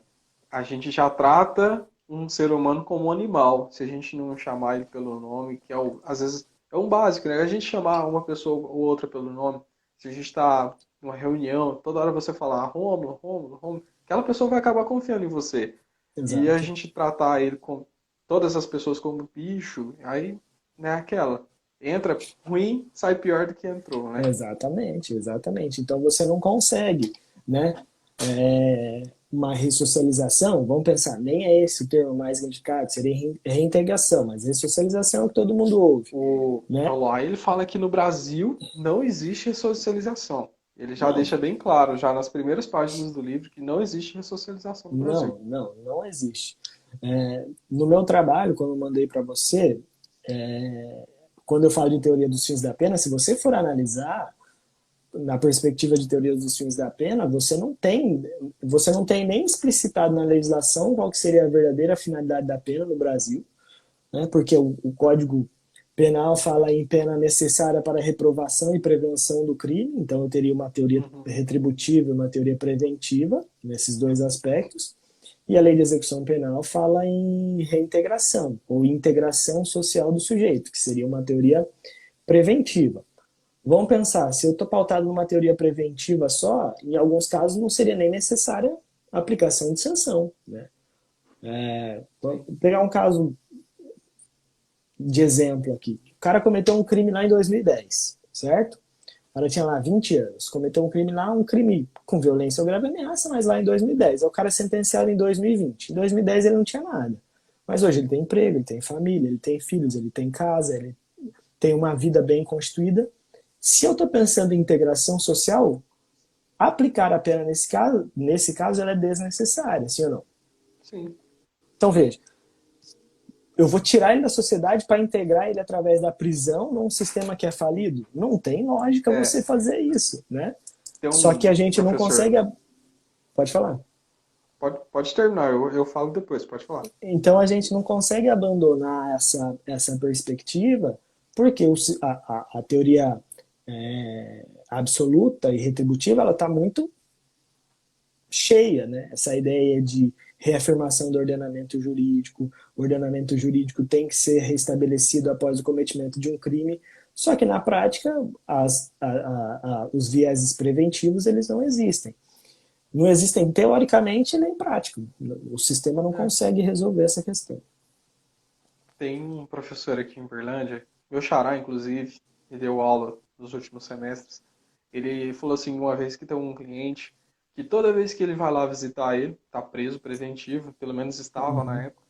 A: A gente já trata um ser humano como um animal, se a gente não chamar ele pelo nome, que é às vezes é um básico, né? A gente chamar uma pessoa ou outra pelo nome, se a gente está numa reunião, toda hora você falar Rômulo, Rômulo, Rômulo, aquela pessoa vai acabar confiando em você. E a
B: Exato.
A: gente tratar ele com todas as pessoas como bicho, aí, né, aquela. Entra ruim, sai pior do que entrou, né?
B: Exatamente, exatamente. Então você não consegue, né? Uma ressocialização, vamos pensar, nem é esse o termo mais indicado, seria reintegração, mas ressocialização é o que todo mundo ouve,
A: O
B: né?
A: Eloy, ele fala que no Brasil não existe ressocialização. Ele já
B: Não,
A: deixa bem claro, já nas primeiras páginas do livro, que não existe ressocialização no Brasil.
B: não existe. No meu trabalho, quando eu mandei para você, quando eu falo de teoria dos fins da pena, se você for analisar na perspectiva de teoria dos fins da pena, você não tem nem explicitado na legislação qual que seria a verdadeira finalidade da pena no Brasil, né? Porque o Código Penal fala em pena necessária para reprovação e prevenção do crime, então eu teria uma teoria
A: Uhum.
B: retributiva e uma teoria preventiva nesses dois aspectos. E a lei de execução penal fala em reintegração ou integração social do sujeito, que seria uma teoria preventiva. Vamos pensar, se eu estou pautado numa teoria preventiva só, em alguns casos não seria nem necessária a aplicação de sanção. Né? Vou
A: Sim.
B: pegar um caso de exemplo aqui. O cara cometeu um crime lá em 2010, certo? O cara tinha lá 20 anos, cometeu um crime lá, um crime com violência ou grave ameaça, mas lá em 2010. O cara é sentenciado em 2020. Em 2010 ele não tinha nada. Mas hoje ele tem emprego, ele tem família, ele tem filhos, ele tem casa, ele tem uma vida bem constituída. Se eu estou pensando em integração social, aplicar a pena nesse caso ela é desnecessária, sim ou não?
A: Sim.
B: Então veja, eu vou tirar ele da sociedade para integrar ele através da prisão num sistema que é falido? Não tem lógica
A: É,
B: você fazer isso, né?
A: tem
B: Só que a
A: um
B: gente não
A: professor.
B: consegue. Pode falar.
A: Pode terminar, eu falo depois, pode falar.
B: Então a gente não consegue abandonar essa perspectiva porque a teoria absoluta e retributiva ela está muito cheia, né? Essa ideia de reafirmação do o ordenamento jurídico tem que ser restabelecido após o cometimento de um crime, só que na prática os vieses preventivos eles não existem. Não existem teoricamente nem prático. O sistema não
A: É,
B: consegue resolver essa questão.
A: tem um professor aqui em Berlândia, meu xará, inclusive, que deu aula nos últimos semestres. Ele falou assim, uma vez que tem um cliente, que toda vez que ele vai lá visitar ele, tá preso, preventivo, pelo menos estava na
B: Uhum.
A: época,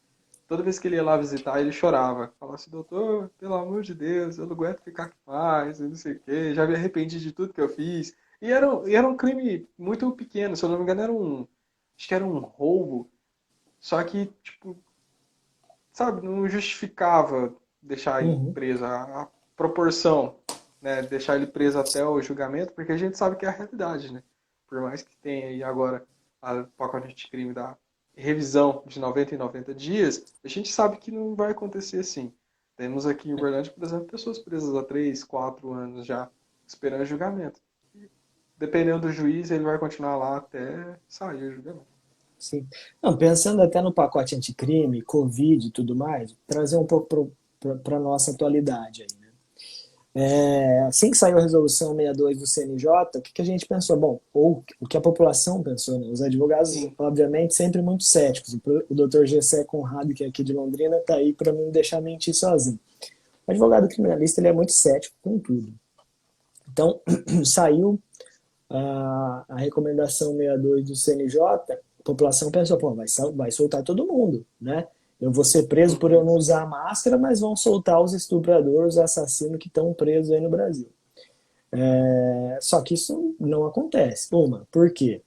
A: toda vez que ele ia lá visitar, ele chorava. Falava assim, doutor, pelo amor de Deus, eu não aguento ficar aqui mais, eu não sei o quê, já me arrependi de tudo que eu fiz. E era um crime muito pequeno, se eu não me engano, acho que era um roubo, só que, tipo, sabe, não justificava deixar ele
B: Uhum.
A: preso, a proporção, né, deixar ele preso até o julgamento, porque a gente sabe que é a realidade, né? Por mais que tenha aí agora a pacote de crime da revisão de 90 em 90 dias, a gente sabe que não vai acontecer assim. Temos aqui em Uberlândia, por exemplo, pessoas presas há 3, 4 anos já, esperando julgamento. Dependendo do juiz, ele vai continuar lá até sair o julgamento.
B: sim. Não, pensando até no pacote anticrime, Covid e tudo mais, trazer um pouco para a nossa atualidade aí, né? Assim que saiu a resolução 62 do CNJ, o que a gente pensou? Bom, ou o que a população pensou, né? Os advogados,
A: Sim,
B: obviamente, sempre muito céticos. O Dr. Gessé Conrado, que é aqui de Londrina, está aí para não deixar mentir sozinho. O advogado criminalista ele é muito cético com tudo. Então, saiu a recomendação 62 do CNJ, a população pensou, pô, vai soltar todo mundo, né? Eu vou ser preso por eu
A: uhum,
B: não usar máscara, mas vão soltar os estupradores, os assassinos que estão presos aí no Brasil. Só que isso não acontece. Por quê?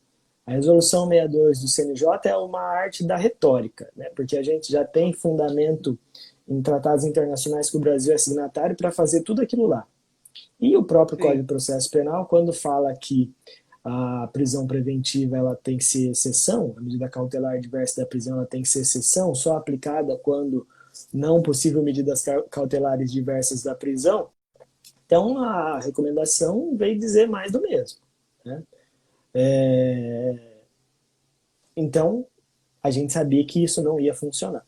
B: A resolução 62 do CNJ é uma arte da retórica, né? Porque a gente já tem fundamento em tratados internacionais que o Brasil é signatário para fazer tudo aquilo lá. E o próprio Código
A: sim,
B: de Processo Penal, quando fala que a prisão preventiva ela tem que ser exceção, a medida cautelar diversa da prisão ela tem que ser exceção, só aplicada quando não possível medidas cautelares diversas da prisão, então a recomendação veio dizer mais do mesmo. Né? Então a gente sabia que isso não ia funcionar.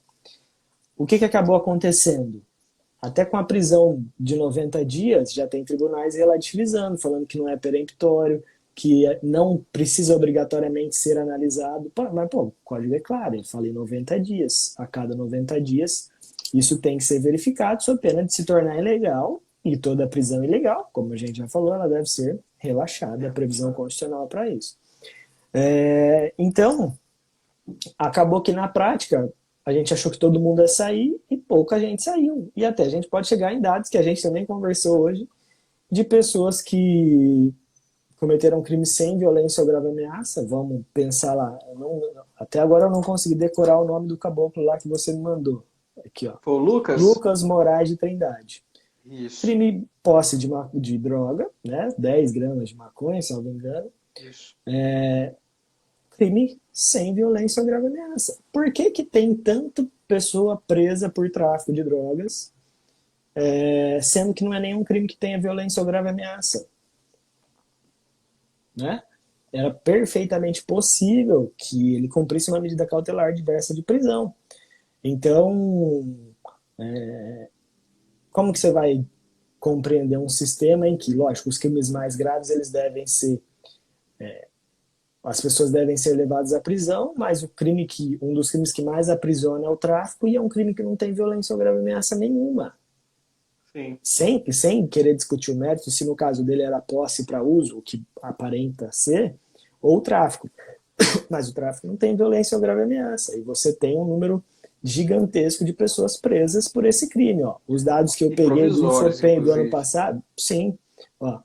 B: O que acabou acontecendo? Até com a prisão de 90 dias, já tem tribunais relativizando, falando que não é peremptório, que não precisa obrigatoriamente ser analisado. Mas, pô, o código é claro, ele fala em 90 dias. A cada 90 dias, isso tem que ser verificado, sob pena de se tornar ilegal, e toda prisão ilegal, como a gente já falou, ela deve ser relaxada, a previsão constitucional para isso. Então, acabou que na prática a gente achou que todo mundo ia sair e pouca gente saiu. E até a gente pode chegar em dados que a gente também conversou hoje de pessoas que cometeram crimes sem violência ou grave ameaça. Vamos pensar lá. Até agora eu não consegui decorar o nome do caboclo lá que você me mandou. Aqui, ó.
A: foi o Lucas?
B: Lucas Moraes de Trindade.
A: Isso,
B: Crime posse de droga, né? 10 gramas de maconha, se não me engano.
A: isso.
B: Crime sem violência ou grave ameaça. Por que tem tanta pessoa presa por tráfico de drogas, sendo que não é nenhum crime que tenha violência ou grave ameaça? Né? Era perfeitamente possível que ele cumprisse uma medida cautelar diversa de prisão. Então, como que você vai compreender um sistema em que, lógico, os crimes mais graves eles devem ser as pessoas devem ser levadas à prisão, mas um dos crimes que mais aprisiona é o tráfico e é um crime que não tem violência ou grave ameaça nenhuma.
A: Sim,
B: Sem querer discutir o mérito, se no caso dele era posse para uso, o que aparenta ser, ou tráfico. Mas o tráfico não tem violência ou grave ameaça. E você tem um número gigantesco de pessoas presas por esse crime. Ó. Os dados que eu
A: e
B: peguei do
A: provisórios,
B: Infopen do ano
A: inclusive.
B: passado, sim, ó,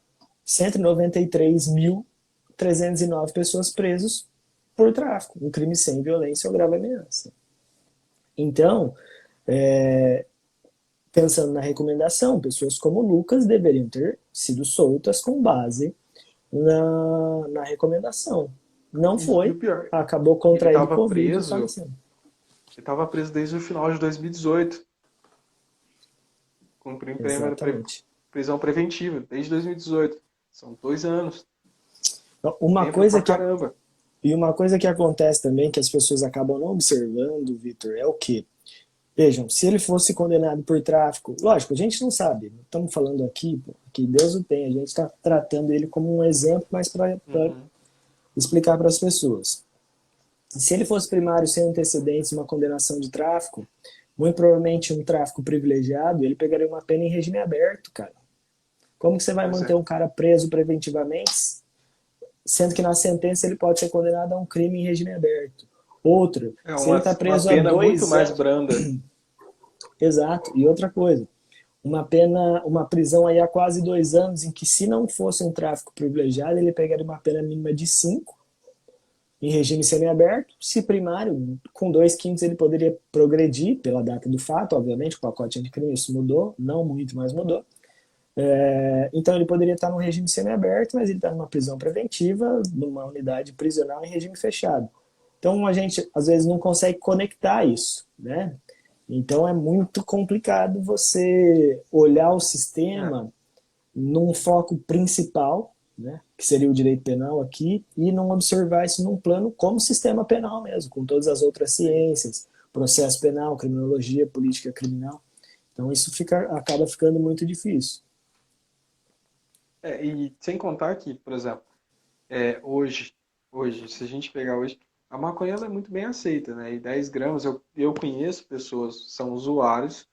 B: 193.309 pessoas presas por tráfico, um crime sem violência ou grave ameaça. Então, pensando na recomendação, pessoas como o Lucas deveriam ter sido soltas com base na recomendação. Não
A: E o
B: foi,
A: pior,
B: acabou
A: ele
B: contraindo
A: estava
B: Covid e
A: preso,
B: falecendo.
A: ele estava preso desde o final de 2018, cumprindo
B: Exatamente.
A: prisão preventiva, desde 2018. São 2 anos,
B: Uma
A: tempo pra
B: coisa que,
A: caramba.
B: e uma coisa que acontece também, que as pessoas acabam não observando, Vitor, é o quê? Vejam, se ele fosse condenado por tráfico, lógico, a gente não sabe, não estamos falando aqui que Deus o tem, a gente está tratando ele como um exemplo, mas para
A: Uhum.
B: explicar para as pessoas. Se ele fosse primário sem antecedentes, uma condenação de tráfico, muito provavelmente um tráfico privilegiado, ele pegaria uma pena em regime aberto, cara. Como que você vai
A: Pois
B: manter
A: é.
B: um cara preso preventivamente, sendo que na sentença ele pode ser condenado a um crime em regime aberto? Outro,
A: É
B: se ele está
A: uma
B: preso há
A: pena muito
B: 2
A: mais
B: anos.
A: branda.
B: Exato. E outra coisa, uma prisão aí há quase 2 anos, em que se não fosse um tráfico privilegiado, ele pegaria uma pena mínima de 5 em regime semiaberto. Se primário, com 2/5 ele poderia progredir pela data do fato, obviamente, o pacote anticrime isso mudou, não muito, mas mudou. Então ele poderia estar no regime semiaberto, mas ele está numa prisão preventiva, numa unidade prisional em regime fechado. Então a gente às vezes não consegue conectar isso, né? Então é muito complicado você olhar o
A: É,
B: sistema num foco principal, né, que seria o direito penal aqui, e não observar isso num plano como sistema penal mesmo, com todas as outras ciências, processo penal, criminologia, política criminal. Então isso acaba ficando muito difícil.
A: E sem contar que, por exemplo, hoje, se a gente pegar hoje, a maconha ela é muito bem aceita, né? E 10 gramas, eu conheço pessoas, são usuários,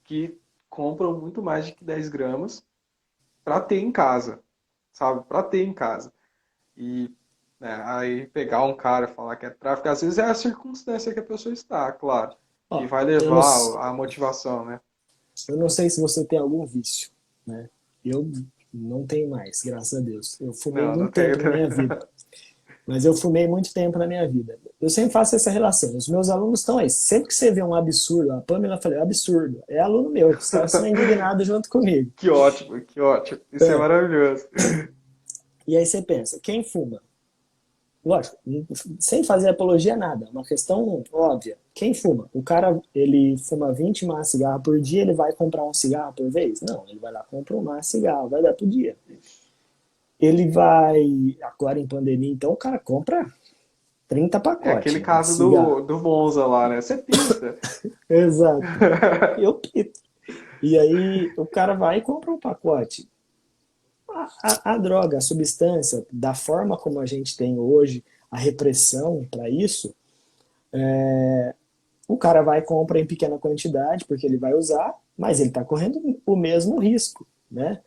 A: que compram muito mais de que 10 gramas para ter em casa, sabe? Para ter em casa. E aí pegar um cara e falar que é tráfico, às vezes é a circunstância que a pessoa está, claro, que
B: Ó,
A: vai
B: eu não,
A: levar a motivação, né?
B: eu não sei se você tem algum vício, né? Eu não tenho mais, graças a Deus. Eu fumei
A: Não, não
B: muito
A: tem.
B: tempo na minha vida. Mas eu fumei muito tempo na minha vida. Eu sempre faço essa relação. Os meus alunos estão aí. Sempre que você vê um absurdo, a Pamela falou, absurdo. É aluno meu, que está sendo indignado junto comigo.
A: Que ótimo, que ótimo. Isso é
B: É.
A: maravilhoso.
B: E aí você pensa, quem fuma? Lógico, sem fazer apologia a nada, é uma questão óbvia. Quem fuma? O cara, ele fuma 20 maços de cigarro por dia, ele vai comprar um cigarro por vez? Não, ele vai lá, compra um maço de cigarro, vai dar por dia. Ele vai, agora em pandemia, então o cara compra 30
A: É aquele
B: pacotes, né, de
A: caso
B: cigarro.
A: do Monza lá, né? Você pista.
B: Exato. Eu pito. E aí o cara vai e compra um pacote. A droga, a substância, da forma como a gente tem hoje, a repressão para isso, o cara vai e compra em pequena quantidade, porque ele vai usar, mas ele está correndo o mesmo risco, né?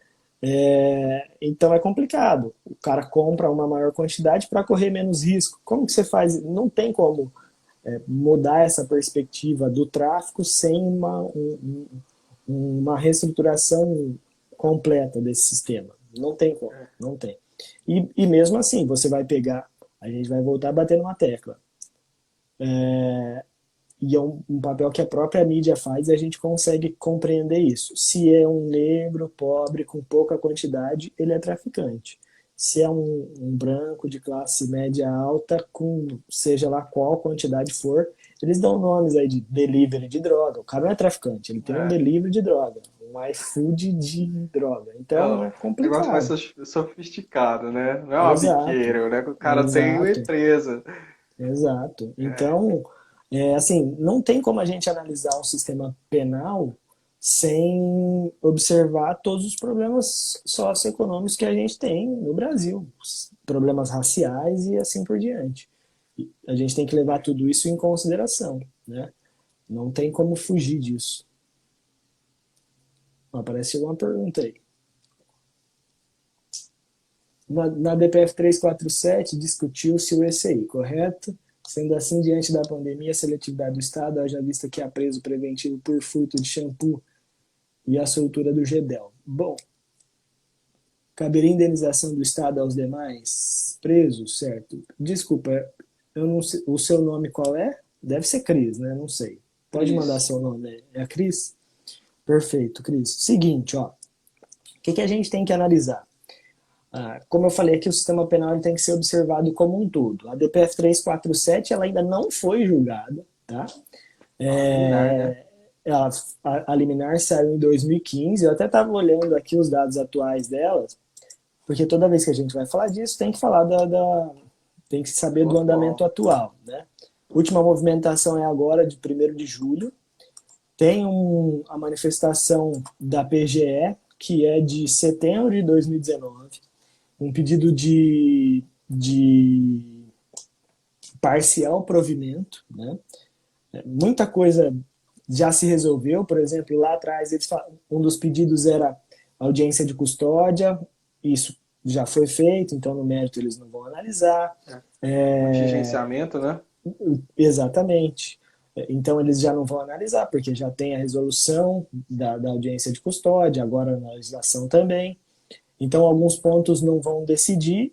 B: Então é complicado. O cara compra uma maior quantidade para correr menos risco. Como que você faz? Não tem como mudar essa perspectiva do tráfico sem uma reestruturação completa desse sistema. Não tem como, não tem. E mesmo assim, você vai pegar, a gente vai voltar a bater numa tecla. E é um papel que a própria mídia faz e a gente consegue compreender isso. Se é um negro, pobre, com pouca quantidade, ele é traficante. Se é um branco de classe média alta, com seja lá qual quantidade for, eles dão nomes aí de delivery de droga. O cara não é traficante, ele tem um
A: É,
B: delivery de droga, um iFood de droga.
A: é
B: Então
A: um
B: é
A: negócio mais
B: complicado.
A: sofisticado, né? Não é uma
B: Exato,
A: biqueira, né? O cara tem uma
B: exato.
A: empresa.
B: Exato. Então, assim, não tem como a gente analisar um sistema penal sem observar todos os problemas socioeconômicos que a gente tem no Brasil, os problemas raciais e assim por diante. E a gente tem que levar tudo isso em consideração, né? Não tem como fugir disso. Aparece uma pergunta aí. Na DPF 347 discutiu-se o ECI, correto? Sendo assim, diante da pandemia, a seletividade do Estado, haja vista que há preso preventivo por furto de shampoo e a soltura do GEDEL. Bom, caberia indenização do Estado aos demais presos, certo? Desculpa, eu não sei, o seu nome qual é? Deve ser Cris, né? Não sei. Pode mandar
A: Cris.
B: seu nome. É a Cris? Perfeito, Cris. Seguinte, ó. O que a gente tem que analisar? Como eu falei aqui, o sistema penal tem que ser observado como um todo. A DPF 347 ela ainda não foi julgada, tá?
A: A liminar, né?
B: A liminar saiu em 2015, eu até estava olhando aqui os dados atuais delas, porque toda vez que a gente vai falar disso, tem que falar tem que saber
A: Do
B: do andamento
A: atual.
B: atual, né? Última movimentação é agora, de 1º de julho. Tem a manifestação da PGE, que é de setembro de 2019, um pedido de parcial provimento, né? Muita coisa já se resolveu, por exemplo, lá atrás um dos pedidos era audiência de custódia, isso já foi feito, então no mérito eles não vão analisar.
A: É.
B: É,
A: Contingenciamento, né?
B: exatamente. Então eles já não vão analisar, porque já tem a resolução da audiência de custódia, agora na legislação também. Então alguns pontos não vão decidir.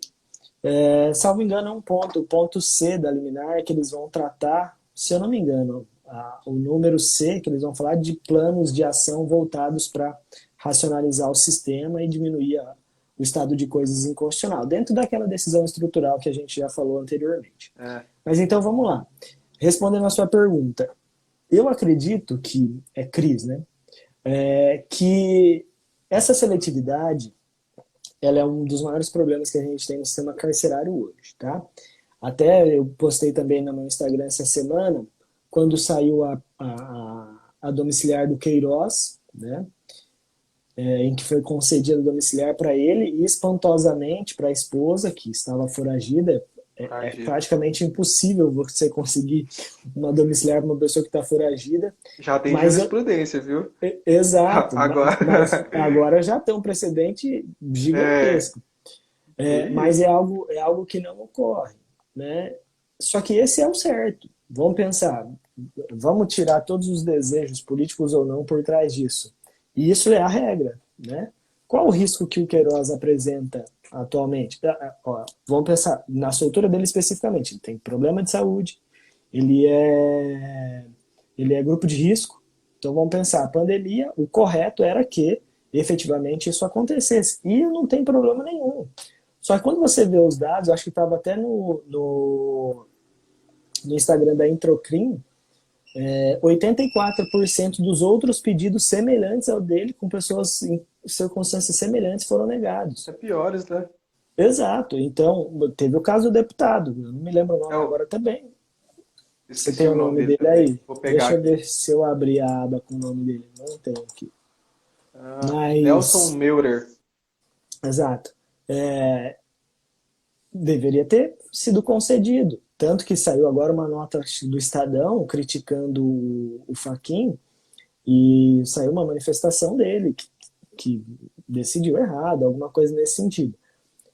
B: Salvo engano, é um ponto, o ponto C da liminar, que eles vão tratar, se eu não me engano, o número C, que eles vão falar de planos de ação voltados para racionalizar o sistema e diminuir o estado de coisas inconstitucional, dentro daquela decisão estrutural que a gente já falou anteriormente.
A: É.
B: Mas então vamos lá. Respondendo a sua pergunta, eu acredito que, Cris, né? Que essa seletividade ela é um dos maiores problemas que a gente tem no sistema carcerário hoje, tá? Até eu postei também no meu Instagram essa semana, quando saiu a domiciliar do Queiroz, né? Em que foi concedida domiciliar para ele e espantosamente para a esposa, que estava foragida. É
A: Foragido.
B: praticamente impossível você conseguir uma domiciliar para uma pessoa que está foragida,
A: Já tem
B: mas
A: jurisprudência, viu?
B: exato,
A: Agora.
B: mas agora já tem um precedente
A: É,
B: gigantesco.
A: que
B: Mas
A: isso.
B: é algo que não ocorre, né? Só que esse é o certo. Vamos pensar, vamos tirar todos os desejos políticos ou não por trás disso. E isso é a regra, né? Qual o risco que o Queiroz apresenta atualmente? Ó, vamos pensar na soltura dele especificamente. Ele tem problema de saúde, ele é, ele é grupo de risco. Então vamos pensar, a pandemia, o correto era que efetivamente isso acontecesse. E não tem problema nenhum. Só que quando você vê os dados, acho que estava até no Instagram da Introcrim, 84% dos outros pedidos semelhantes ao dele, com pessoas em circunstâncias semelhantes, foram negados.
A: É piores, né?
B: Exato. Então, teve o caso do deputado, eu não me lembro o nome
A: Eu
B: agora também. Você
A: esqueci
B: tem
A: o
B: o
A: nome
B: nome
A: dele
B: dele
A: também.
B: aí?
A: Vou pegar
B: Deixa eu
A: aqui.
B: ver se eu abrir a aba com o nome dele. Não tenho aqui.
A: Nelson
B: Mas,
A: Meurer.
B: exato. Deveria ter sido concedido. Tanto que saiu agora uma nota do Estadão criticando o Fachin e saiu uma manifestação dele que decidiu errado, alguma coisa nesse sentido.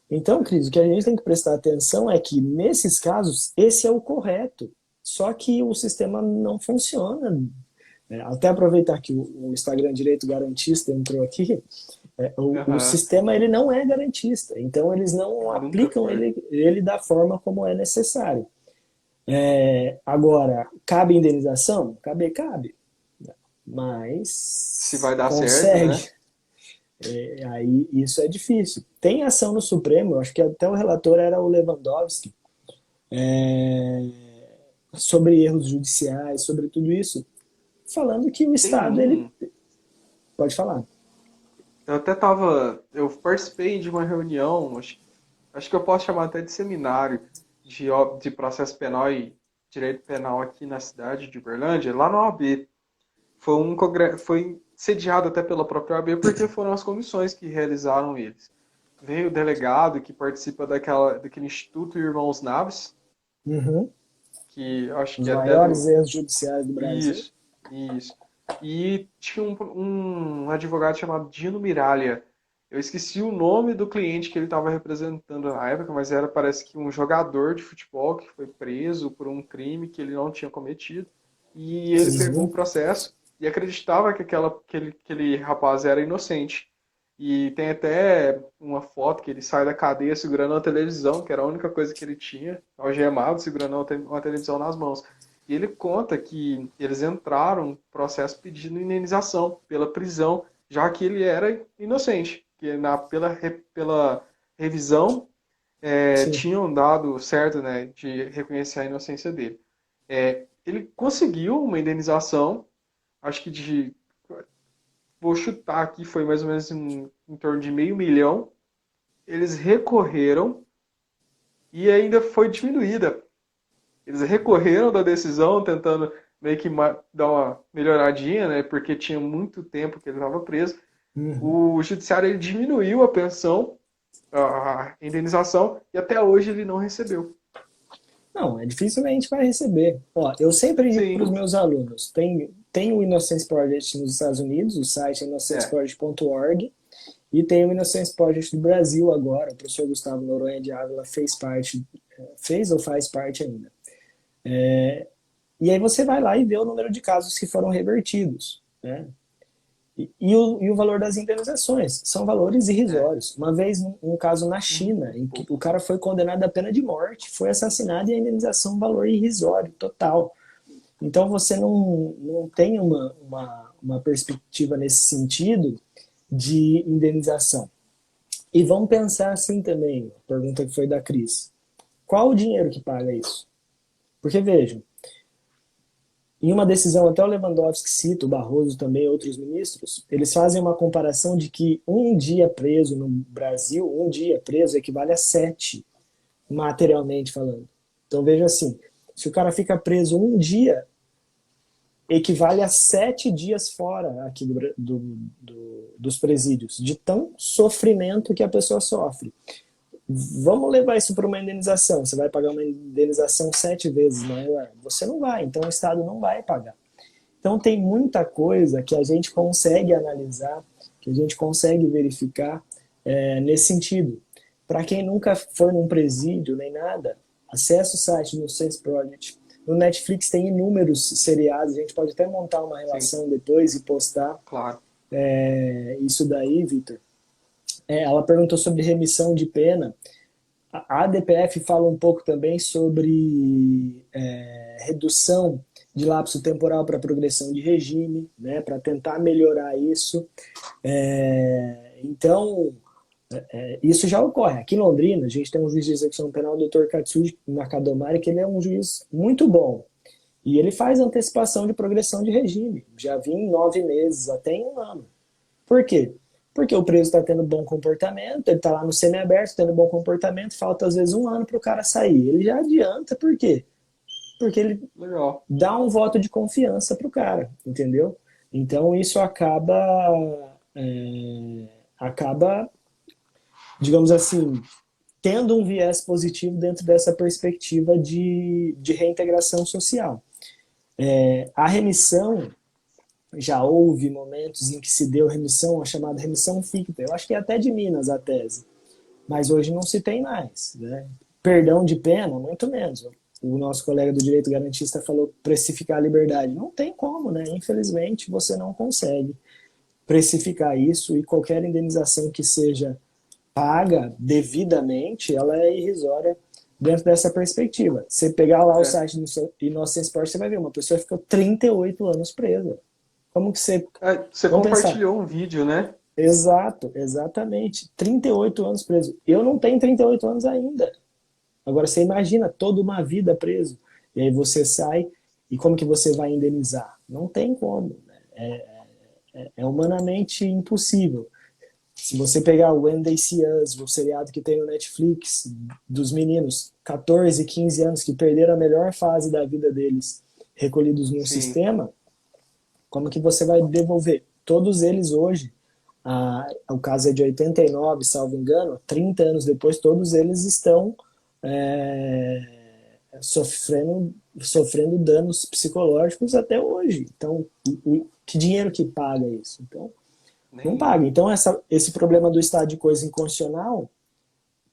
B: Então, Cris, o que a gente tem que prestar atenção é que, nesses casos, esse é o correto. Só que o sistema não funciona. Até aproveitar que o Instagram Direito Garantista entrou aqui, o
A: Aham.
B: sistema ele não é garantista, então eles não
A: Nunca
B: aplicam
A: foi.
B: ele da forma como é necessário. Agora, cabe indenização? Cabe,
A: Se
B: mas
A: vai dar certo,
B: consegue?
A: né?
B: Aí isso é difícil. Tem ação no Supremo, eu acho que até o relator era o Lewandowski, sobre erros judiciais, sobre tudo isso, falando que o
A: Tem
B: Estado, ele
A: um.
B: pode falar.
A: Eu até tava. Eu participei de uma reunião, acho que eu posso chamar até de seminário de processo penal e direito penal aqui na cidade de Uberlândia, lá no OAB. Foi sediado até pela própria OAB porque foram as comissões que realizaram eles. Veio o delegado que participa daquele Instituto Irmãos Naves,
B: Uhum.
A: que acho
B: Os
A: que é até
B: maiores
A: do.
B: erros judiciais do Brasil.
A: Isso, isso. E tinha um advogado chamado Dino Miralha. Eu esqueci o nome do cliente que ele estava representando na época, mas era, parece que um jogador de futebol que foi preso por um crime que ele não tinha cometido. E ele pegou o
B: Uhum.
A: processo e acreditava que aquele rapaz era inocente. E tem até uma foto que ele sai da cadeia segurando uma televisão, que era a única coisa que ele tinha, algemado, segurando uma televisão nas mãos. E ele conta que eles entraram no processo pedindo indenização pela prisão, já que ele era inocente, que pela revisão
B: Sim.
A: tinham dado certo, né, de reconhecer a inocência dele. Ele conseguiu uma indenização, acho que vou chutar aqui, foi mais ou menos em torno de meio milhão. Eles recorreram e ainda foi diminuída. Eles recorreram da decisão, tentando meio que dar uma melhoradinha, né? Porque tinha muito tempo que ele estava preso.
B: Uhum.
A: O judiciário ele diminuiu a pensão, a indenização, e até hoje ele não recebeu.
B: Não, dificilmente vai receber. Ó, eu sempre digo para os
A: Sim,
B: meus alunos, tem o Innocence Project nos Estados Unidos, o site é
A: é.
B: innocenceproject.org, e tem o Innocence Project do Brasil agora, o professor Gustavo Noronha de Ávila fez ou faz parte ainda. E aí você vai lá e vê o número de casos que foram revertidos, né? E o valor das indenizações são valores
A: É.
B: irrisórios. Uma vez, um caso na China,
A: Muito
B: em que o
A: pouco.
B: cara foi condenado à pena de morte, foi assassinado e a indenização é um valor irrisório, total. Então você não tem uma perspectiva nesse sentido de indenização. E vamos pensar assim também, a pergunta que foi da Cris. Qual o dinheiro que paga isso? Porque vejam, Em uma decisão, até o Lewandowski cita, o Barroso também, outros ministros, eles fazem uma comparação de que um dia preso no Brasil, um dia preso equivale a 7, materialmente falando. Então veja assim, se o cara fica preso um dia, equivale a 7 dias fora aqui dos presídios, de tão sofrimento que a pessoa sofre. Vamos levar isso para uma indenização. Você vai pagar uma indenização 7 vezes maior? Você não vai, então o Estado não vai pagar. Então tem muita coisa que a gente consegue analisar, que a gente consegue verificar nesse sentido. Para quem nunca foi num presídio nem nada, acesse o site no Sense Project. No Netflix tem inúmeros seriados, a gente pode até montar uma
A: Sim,
B: relação depois e postar
A: claro.
B: isso daí, Vitor. Ela perguntou sobre remissão de pena. A ADPF fala um pouco também sobre redução de lapso temporal para progressão de regime, né, para tentar melhorar isso. Então, isso já ocorre. Aqui em Londrina, a gente tem um juiz de execução penal, o Dr. Katsuji Nakadomari, que ele é um juiz muito bom. E ele faz antecipação de progressão de regime. Já vi em 9 meses, até em 1 ano. Por quê? Porque o preso está tendo bom comportamento, ele está lá no semiaberto, tendo bom comportamento, falta às vezes 1 ano para o cara sair. Ele já adianta, por quê? Porque ele
A: Legal.
B: dá um voto de confiança para o cara, entendeu? Então isso acaba, digamos assim, tendo um viés positivo dentro dessa perspectiva de reintegração social. A remissão, já houve momentos em que se deu remissão, a chamada remissão ficta. Eu acho que é até de Minas a tese, mas hoje não se tem mais. Né? Perdão de pena, muito menos. O nosso colega do direito garantista falou precificar a liberdade. Não tem como, né? Infelizmente, você não consegue precificar isso e qualquer indenização que seja paga devidamente, ela é irrisória dentro dessa perspectiva. Você pegar lá o site do Innocence Sport, você vai ver, uma pessoa ficou 38 anos presa. Como que você...
A: Você
B: Vamos pensar.
A: compartilhou um vídeo, né?
B: Exato, exatamente. 38 anos preso. Eu não tenho 38 anos ainda. Agora, você imagina toda uma vida preso. E aí você sai, e como que você vai indenizar? Não tem como. É humanamente impossível. Se você pegar o When They See Us, o seriado que tem no Netflix, dos meninos 14, 15 anos que perderam a melhor fase da vida deles, recolhidos num
A: Sim.
B: sistema, como que você vai devolver? Todos eles hoje, o caso é de 89, salvo engano, 30 anos depois, todos eles estão sofrendo danos psicológicos até hoje. Então, que dinheiro que paga isso? Então, não
A: Nem
B: paga. Então, esse problema do estado de coisa inconstitucional,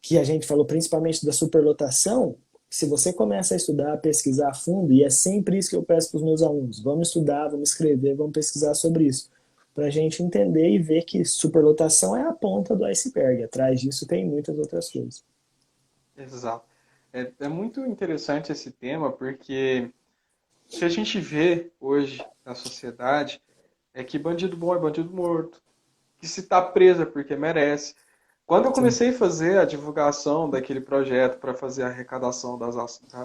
B: que a gente falou principalmente da superlotação, se você começa a estudar, a pesquisar a fundo, e é sempre isso que eu peço para os meus alunos, vamos estudar, vamos escrever, vamos pesquisar sobre isso, para a gente entender e ver que superlotação é a ponta do iceberg, atrás disso tem muitas outras coisas.
A: Exato. É muito interessante esse tema, porque o que a gente vê hoje na sociedade é que bandido bom é bandido morto, que se está preso é porque merece. Quando eu
B: Sim.
A: comecei a fazer a divulgação daquele projeto para fazer a arrecadação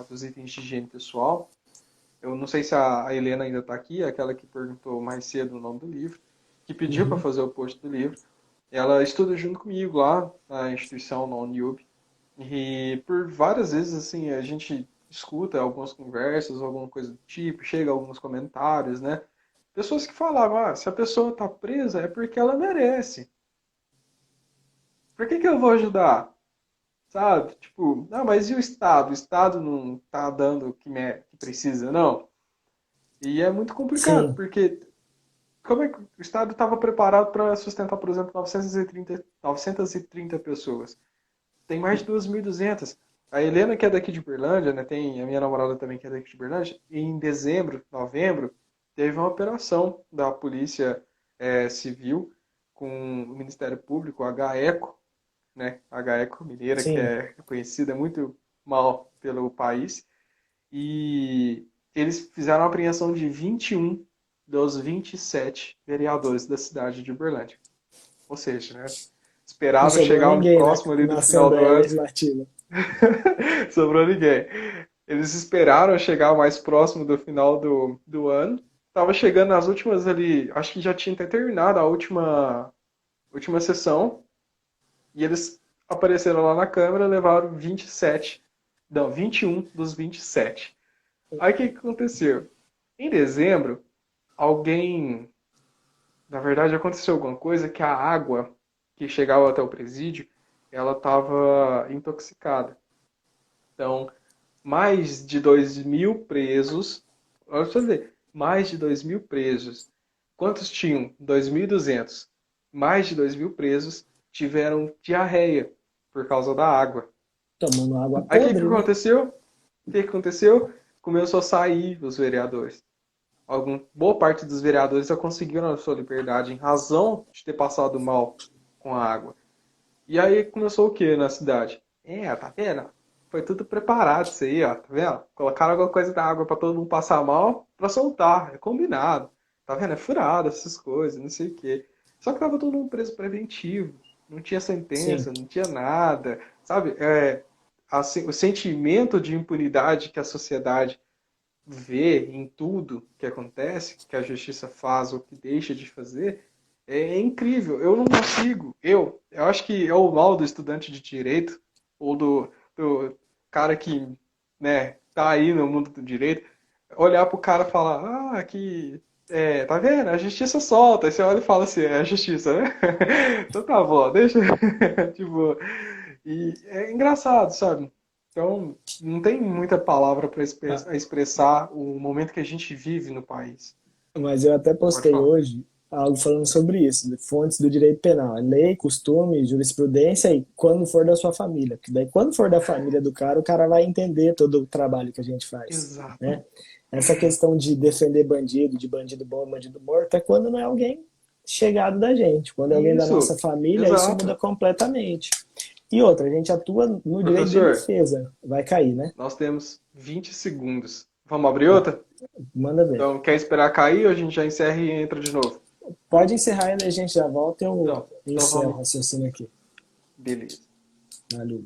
A: dos itens de higiene pessoal, eu não sei se a Helena ainda está aqui, aquela que perguntou mais cedo o nome do livro, que pediu para
B: Uhum.
A: fazer o post do livro. Ela estuda junto comigo lá na instituição, na Uniub. E por várias vezes, assim, a gente escuta algumas conversas, alguma coisa do tipo, chega alguns comentários, né? Pessoas que falavam, se a pessoa está presa é porque ela merece. Por que eu vou ajudar? Sabe? Tipo, mas e o Estado? O Estado não tá dando o que precisa, não. E é muito complicado,
B: Sim,
A: porque como é que o Estado estava preparado para sustentar, por exemplo, 930 pessoas? Tem mais de 2.200. A Helena, que é daqui de Uberlândia, né, tem a minha namorada também, que é daqui de Uberlândia, e em dezembro, novembro, teve uma operação da Polícia Civil com o Ministério Público, a GAECO, né, a GAECO Mineira, que
B: sim.
A: é conhecida muito mal pelo país, e eles fizeram a apreensão de 21 dos 27 vereadores da cidade de Uberlândia. Ou seja, né,
B: Não
A: esperava
B: sobrou
A: chegar
B: ninguém
A: próximo ali do
B: na
A: final do
B: Assembleia
A: ano.
B: Legislativa.
A: Sobrou ninguém. Eles esperaram chegar mais próximo do final do ano. Tava chegando nas últimas ali, acho que já tinha até terminado a última sessão. E eles apareceram lá na câmera e levaram 27, não, 21 dos 27. Aí o que que aconteceu? Em dezembro, alguém, na verdade, aconteceu alguma coisa que a água que chegava até o presídio, ela estava intoxicada. Então, mais de 2.000 presos, olha pra você ver, mais de 2.000 presos. Quantos tinham? 2.200. Mais de 2.000 presos tiveram diarreia por causa da água.
B: Tomando água
A: Aí o que que
B: podre, né?
A: aconteceu? O que que aconteceu? Começou a sair os vereadores. Boa parte dos vereadores já conseguiram a sua liberdade em razão de ter passado mal com a água. E aí começou o que na cidade? Tá vendo? Foi tudo preparado isso aí, ó. Tá vendo? Colocaram alguma coisa da água pra todo mundo passar mal pra soltar. É combinado. Tá vendo? É furado essas coisas, não sei o quê. Só que tava todo mundo preso preventivo. Não tinha
B: Sim.
A: sentença, não tinha nada. Sabe? O sentimento de impunidade que a sociedade vê em tudo que acontece, que a justiça faz ou que deixa de fazer, é incrível. Eu não consigo. Eu acho que é o mal do estudante de direito ou do cara que, né, tá aí no mundo do direito, olhar pro cara e falar, tá vendo? A justiça solta. Aí você olha e fala assim, é a justiça, né? Então tá bom, deixa. Tipo, e é engraçado, sabe? Então, não tem muita palavra para
B: Ah,
A: expressar o momento que a gente vive no país.
B: mas eu até
A: Pode
B: postei
A: falar.
B: hoje algo falando sobre isso, de fontes do direito penal. É lei, costume, jurisprudência e quando for da sua família. Porque daí, quando for da família do cara, o cara vai entender todo o trabalho que a gente faz,
A: Exato.
B: né? Essa questão de defender bandido, de bandido bom, bandido morto, é quando não é alguém chegado da gente. Quando é alguém da nossa
A: Isso.
B: família, isso muda
A: Exato.
B: completamente. E outra, a gente atua no direito de
A: Professor,
B: defesa. Vai cair, né?
A: nós temos 20 segundos. Vamos abrir outra?
B: Manda ver.
A: Então, quer esperar cair ou a gente já encerra e entra de novo?
B: Pode encerrar e a gente já volta e eu
A: Então
B: encerro o
A: vamos.
B: raciocínio aqui.
A: Beleza.
B: Valeu.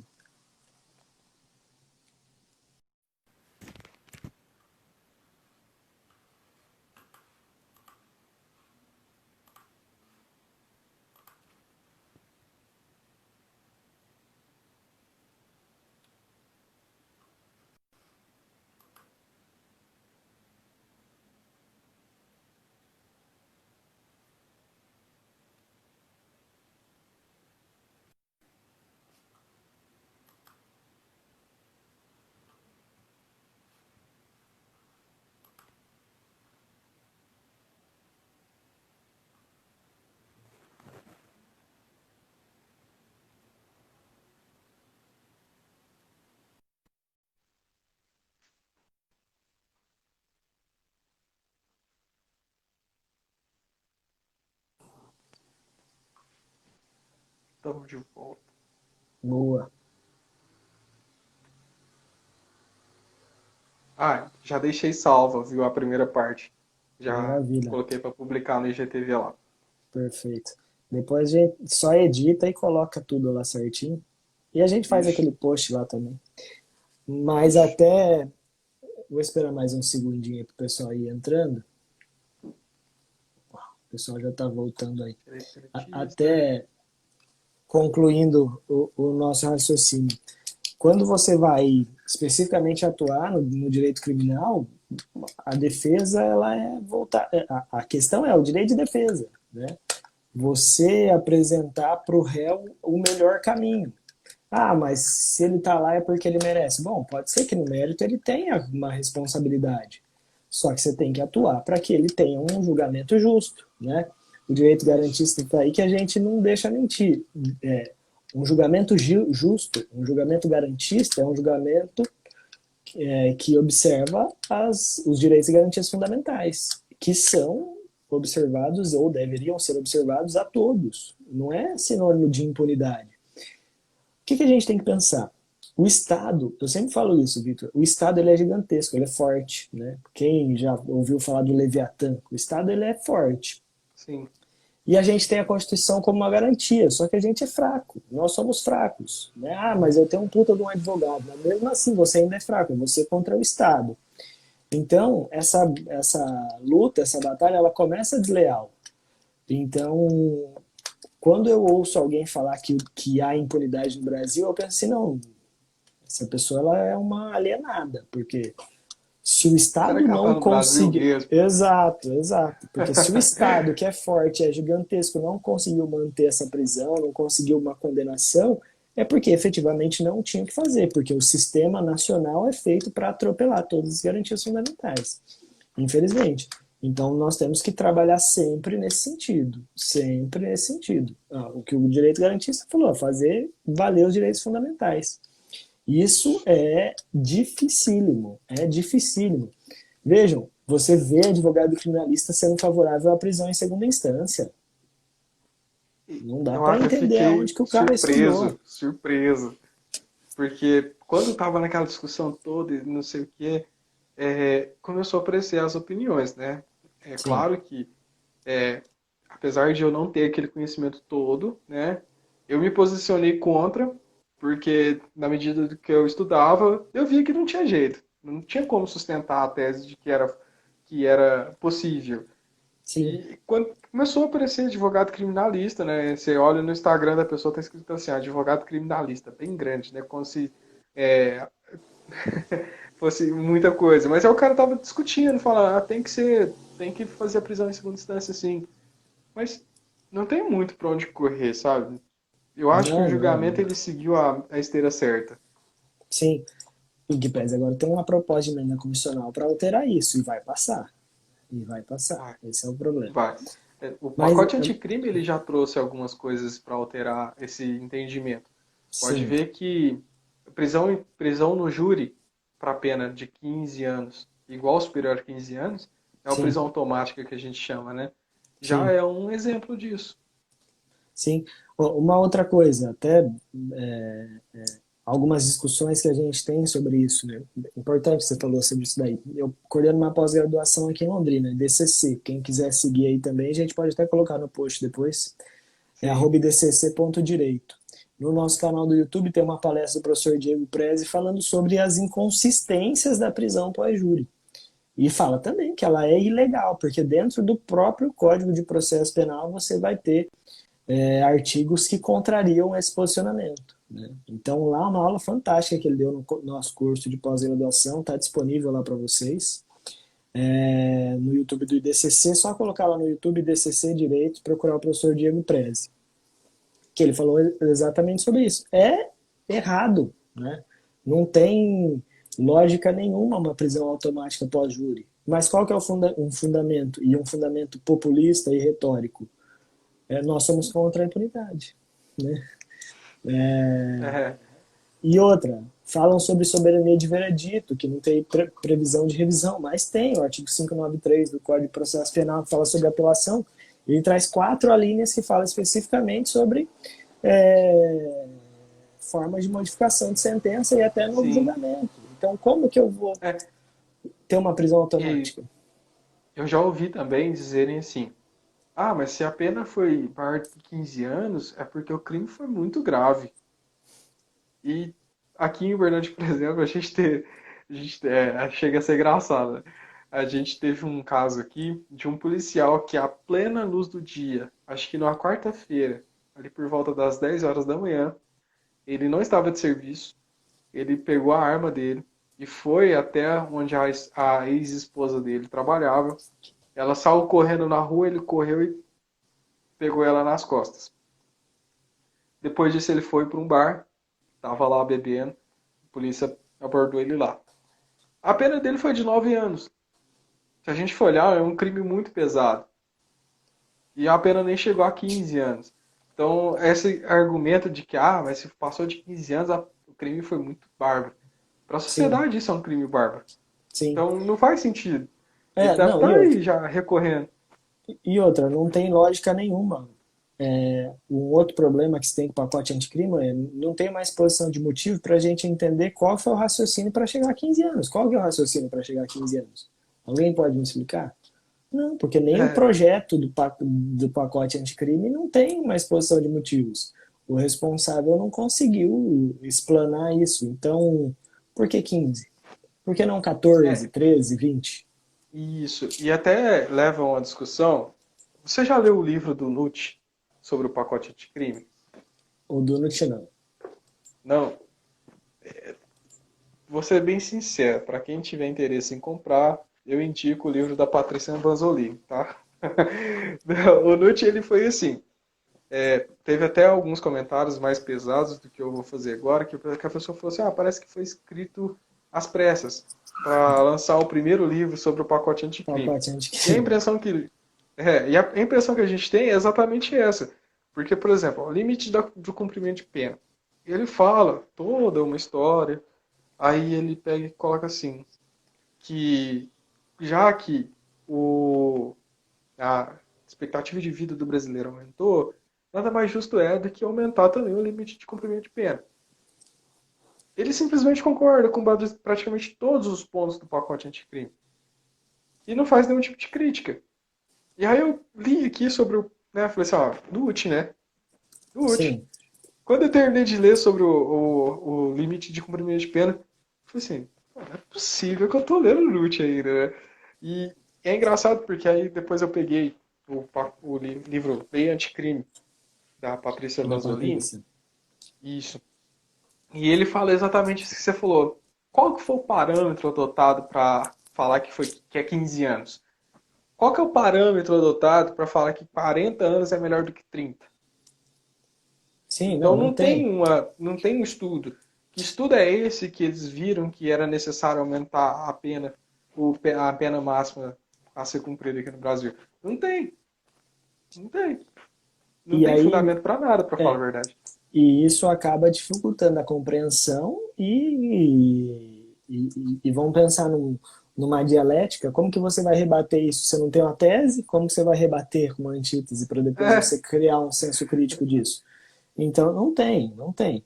A: Estamos de volta.
B: Boa.
A: Já deixei salva, viu, a primeira parte. Já
B: Maravilha.
A: coloquei para publicar no IGTV lá.
B: Perfeito. Depois a gente só edita e coloca tudo lá certinho. E a gente faz
A: Isso.
B: aquele post lá também. Mas
A: Ixi.
B: até. Vou esperar mais um segundinho para o pessoal ir entrando. O pessoal já está voltando aí.
A: Direito elitista.
B: Até concluindo o nosso raciocínio. Quando você vai especificamente atuar no direito criminal, a defesa ela é voltar. A questão é o direito de defesa, né? Você apresentar para o réu o melhor caminho. Ah, mas se ele está lá é porque ele merece. Bom, pode ser que no mérito ele tenha uma responsabilidade. Só que você tem que atuar para que ele tenha um julgamento justo, né? O direito
A: Isso.
B: garantista está aí que a gente não deixa mentir. Um julgamento justo, um julgamento garantista é um julgamento que observa os direitos e garantias fundamentais, que são observados ou deveriam ser observados a todos. Não é sinônimo de impunidade. O que a gente tem que pensar? O Estado, eu sempre falo isso, Vitor, o Estado ele é gigantesco, ele é forte. Né? Quem já ouviu falar do Leviatã? O Estado ele é forte.
A: Sim.
B: E a gente tem a Constituição como uma garantia, só que a gente é fraco, nós somos fracos. Né? Ah, mas eu tenho um puta de um advogado. Mas mesmo assim, você ainda é fraco, você é contra o Estado. Então, essa luta, essa batalha, ela começa desleal. Então, quando eu ouço alguém falar que há impunidade no Brasil, eu penso assim, não, essa pessoa ela é uma alienada, porque se o
A: Será
B: Estado
A: que ela tá
B: não
A: no Brasil
B: conseguir...
A: mesmo?
B: Exato, exato. Porque se o Estado, que é forte, é gigantesco, não conseguiu manter essa prisão, não conseguiu uma condenação, é porque efetivamente não tinha o que fazer, porque o sistema nacional é feito para atropelar todas as garantias fundamentais, infelizmente. Então nós temos que trabalhar sempre nesse sentido, sempre nesse sentido. O que o direito garantista falou, fazer valer os direitos fundamentais. Isso é dificílimo, é dificílimo. Vejam, você vê advogado criminalista sendo favorável à prisão em segunda instância. Não dá para
A: Eu
B: entender
A: fiquei
B: aonde que o cara estudou.
A: surpreso, surpreso. Porque quando tava naquela discussão toda e não sei o quê, começou a aparecer as opiniões, né? É
B: Sim,
A: claro que, apesar de eu não ter aquele conhecimento todo, né? Eu me posicionei contra, porque na medida do que eu estudava, eu via que não tinha jeito. Não tinha como sustentar a tese de que era possível.
B: sim.
A: E quando começou a aparecer advogado criminalista, né? Você olha no Instagram da pessoa, tá escrito assim, advogado criminalista, bem grande, né? Como se é, fosse muita coisa. Mas aí o cara tava discutindo, falando, tem que fazer a prisão em segunda instância, sim. Mas não tem muito pra onde correr, sabe? Eu acho que o
B: Não, não,
A: julgamento
B: não.
A: ele seguiu a esteira certa.
B: Sim. O que pese agora tem uma proposta de emenda constitucional para alterar isso e vai passar. E vai passar.
A: Vai,
B: Esse é o problema.
A: vai. O
B: Mas,
A: pacote anticrime ele já trouxe algumas coisas para alterar esse entendimento. Pode
B: sim,
A: ver que prisão no júri para pena de 15 anos, igual superior a 15 anos, é a
B: sim,
A: prisão automática que a gente chama, né? Já
B: sim,
A: é um exemplo disso.
B: sim. Uma outra coisa, até é, algumas discussões que a gente tem sobre isso, né? Importante que você falou sobre isso daí. Eu coordeno uma pós-graduação aqui em Londrina, DCC. Quem quiser seguir aí também, a gente pode até colocar no post depois. É
A: Sim.
B: @dcc.direito. No nosso canal do YouTube tem uma palestra do professor Diego Prezi falando sobre as inconsistências da prisão pós-júri. E fala também que ela é ilegal, porque dentro do próprio Código de Processo Penal você vai ter artigos que contrariam esse posicionamento. Né? Então, lá uma aula fantástica que ele deu no nosso curso de pós-graduação, está disponível lá para vocês. No YouTube do IDCC, só colocar lá no YouTube IDCC Direito, procurar o professor Diego Prezi, que ele falou exatamente sobre isso. É errado, né? Não tem lógica nenhuma uma prisão automática pós-júri. Mas qual que é um fundamento? E um fundamento populista e retórico? Nós somos contra a impunidade. Né?
A: É,
B: E outra, falam sobre soberania de veredito, que não tem previsão de revisão, mas tem o artigo 593 do Código de Processo Penal que fala sobre apelação. Ele traz 4 alíneas que falam especificamente sobre é, formas de modificação de sentença e até novo
A: sim.
B: julgamento. Então, como que eu vou
A: É,
B: ter uma prisão
A: e
B: automática?
A: eu já ouvi também dizerem assim, ah, mas se a pena foi maior de 15 anos, é porque o crime foi muito grave. E aqui em Uberlândia, por exemplo, chega a ser engraçado, né? A gente teve um caso aqui de um policial que, à plena luz do dia, acho que numa quarta-feira, ali por volta das 10 horas da manhã, ele não estava de serviço, ele pegou a arma dele e foi até onde a ex-esposa dele trabalhava. Ela saiu correndo na rua, ele correu e pegou ela nas costas. Depois disso, ele foi para um bar, tava lá bebendo, a polícia abordou ele lá. A pena dele foi de 9 anos. Se a gente for olhar, é um crime muito pesado. E a pena nem chegou a 15 anos. Então, esse argumento de que, ah, mas se passou de 15 anos, o crime foi muito bárbaro. Para a
B: Sim,
A: sociedade, isso é um crime bárbaro.
B: sim.
A: Então, não faz sentido. Ele deve
B: Não,
A: estar aí já recorrendo.
B: e outra, não tem lógica nenhuma. Um outro problema que se tem com o pacote anticrime é não tem uma exposição de motivo para a gente entender qual foi o raciocínio para chegar a 15 anos. Qual que é o raciocínio para chegar a 15 anos? Alguém pode me explicar? Não, porque nem o
A: É,
B: projeto do pacote anticrime não tem uma exposição de motivos. O responsável não conseguiu explanar isso. Então, por que 15? Por que não 14,
A: é,
B: 13, 20?
A: isso. E até leva a uma discussão. Você já leu o livro do Nutt sobre o pacote anticrime?
B: O do Nut não.
A: Não. Vou ser bem sincero, para quem tiver interesse em comprar, eu indico o livro da Patrícia Banzolini, tá? O Nutt, ele foi assim, teve até alguns comentários mais pesados do que eu vou fazer agora, que a pessoa falou assim, parece que foi escrito às pressas para lançar o primeiro livro sobre o pacote anticrime.
B: Pacote
A: E a
B: anticrime.
A: impressão que a impressão que a gente tem é exatamente essa. Porque, por exemplo, o limite do cumprimento de pena. Ele fala toda uma história, aí ele pega e coloca assim, que já que o, a expectativa de vida do brasileiro aumentou, nada mais justo é do que aumentar também o limite de cumprimento de pena. Ele simplesmente concorda com praticamente todos os pontos do pacote anticrime. E não faz nenhum tipo de crítica. E aí eu li aqui sobre o. Né, falei assim, Nutt, né? Nutt.
B: Sim.
A: Quando eu terminei de ler sobre o limite de cumprimento de pena, eu falei assim, não é possível que eu tô lendo Nutt ainda, né? E é engraçado porque aí depois eu peguei o livro Lei Anticrime, da Patrícia
B: Da
A: Lanzolini,
B: Patrícia.
A: isso. E ele fala exatamente isso que você falou. Qual que foi o parâmetro adotado para falar que é 15 anos? Qual que é o parâmetro adotado para falar que 40 anos é melhor do que 30?
B: Sim, não,
A: Então
B: não tem.
A: não tem um estudo. Que estudo é esse que eles viram que era necessário aumentar a pena, a pena máxima a ser cumprida aqui no Brasil? Não tem, não tem. Não
B: E
A: tem
B: aí,
A: fundamento para nada, para falar a
B: é,
A: verdade.
B: e isso acaba dificultando a compreensão e vamos pensar numa dialética, como que você vai rebater isso? Você não tem uma tese? Como que você vai rebater com uma antítese para depois
A: É,
B: você criar um senso crítico disso? Então, não tem, não tem.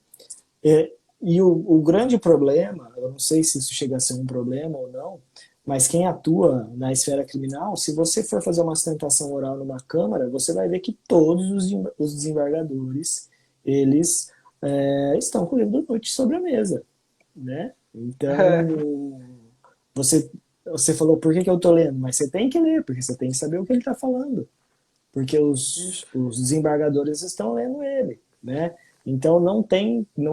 B: E o grande problema, eu não sei se isso chega a ser um problema ou não, mas quem atua na esfera criminal, se você for fazer uma sustentação oral numa câmara, você vai ver que todos os desembargadores, eles estão com o livro do Nutt sobre a mesa, né?
A: é,
B: Então, você falou, por que, que eu tô lendo? Mas você tem que ler, porque você tem que saber o que ele está falando, porque
A: isso.
B: os desembargadores estão lendo ele, né? Então não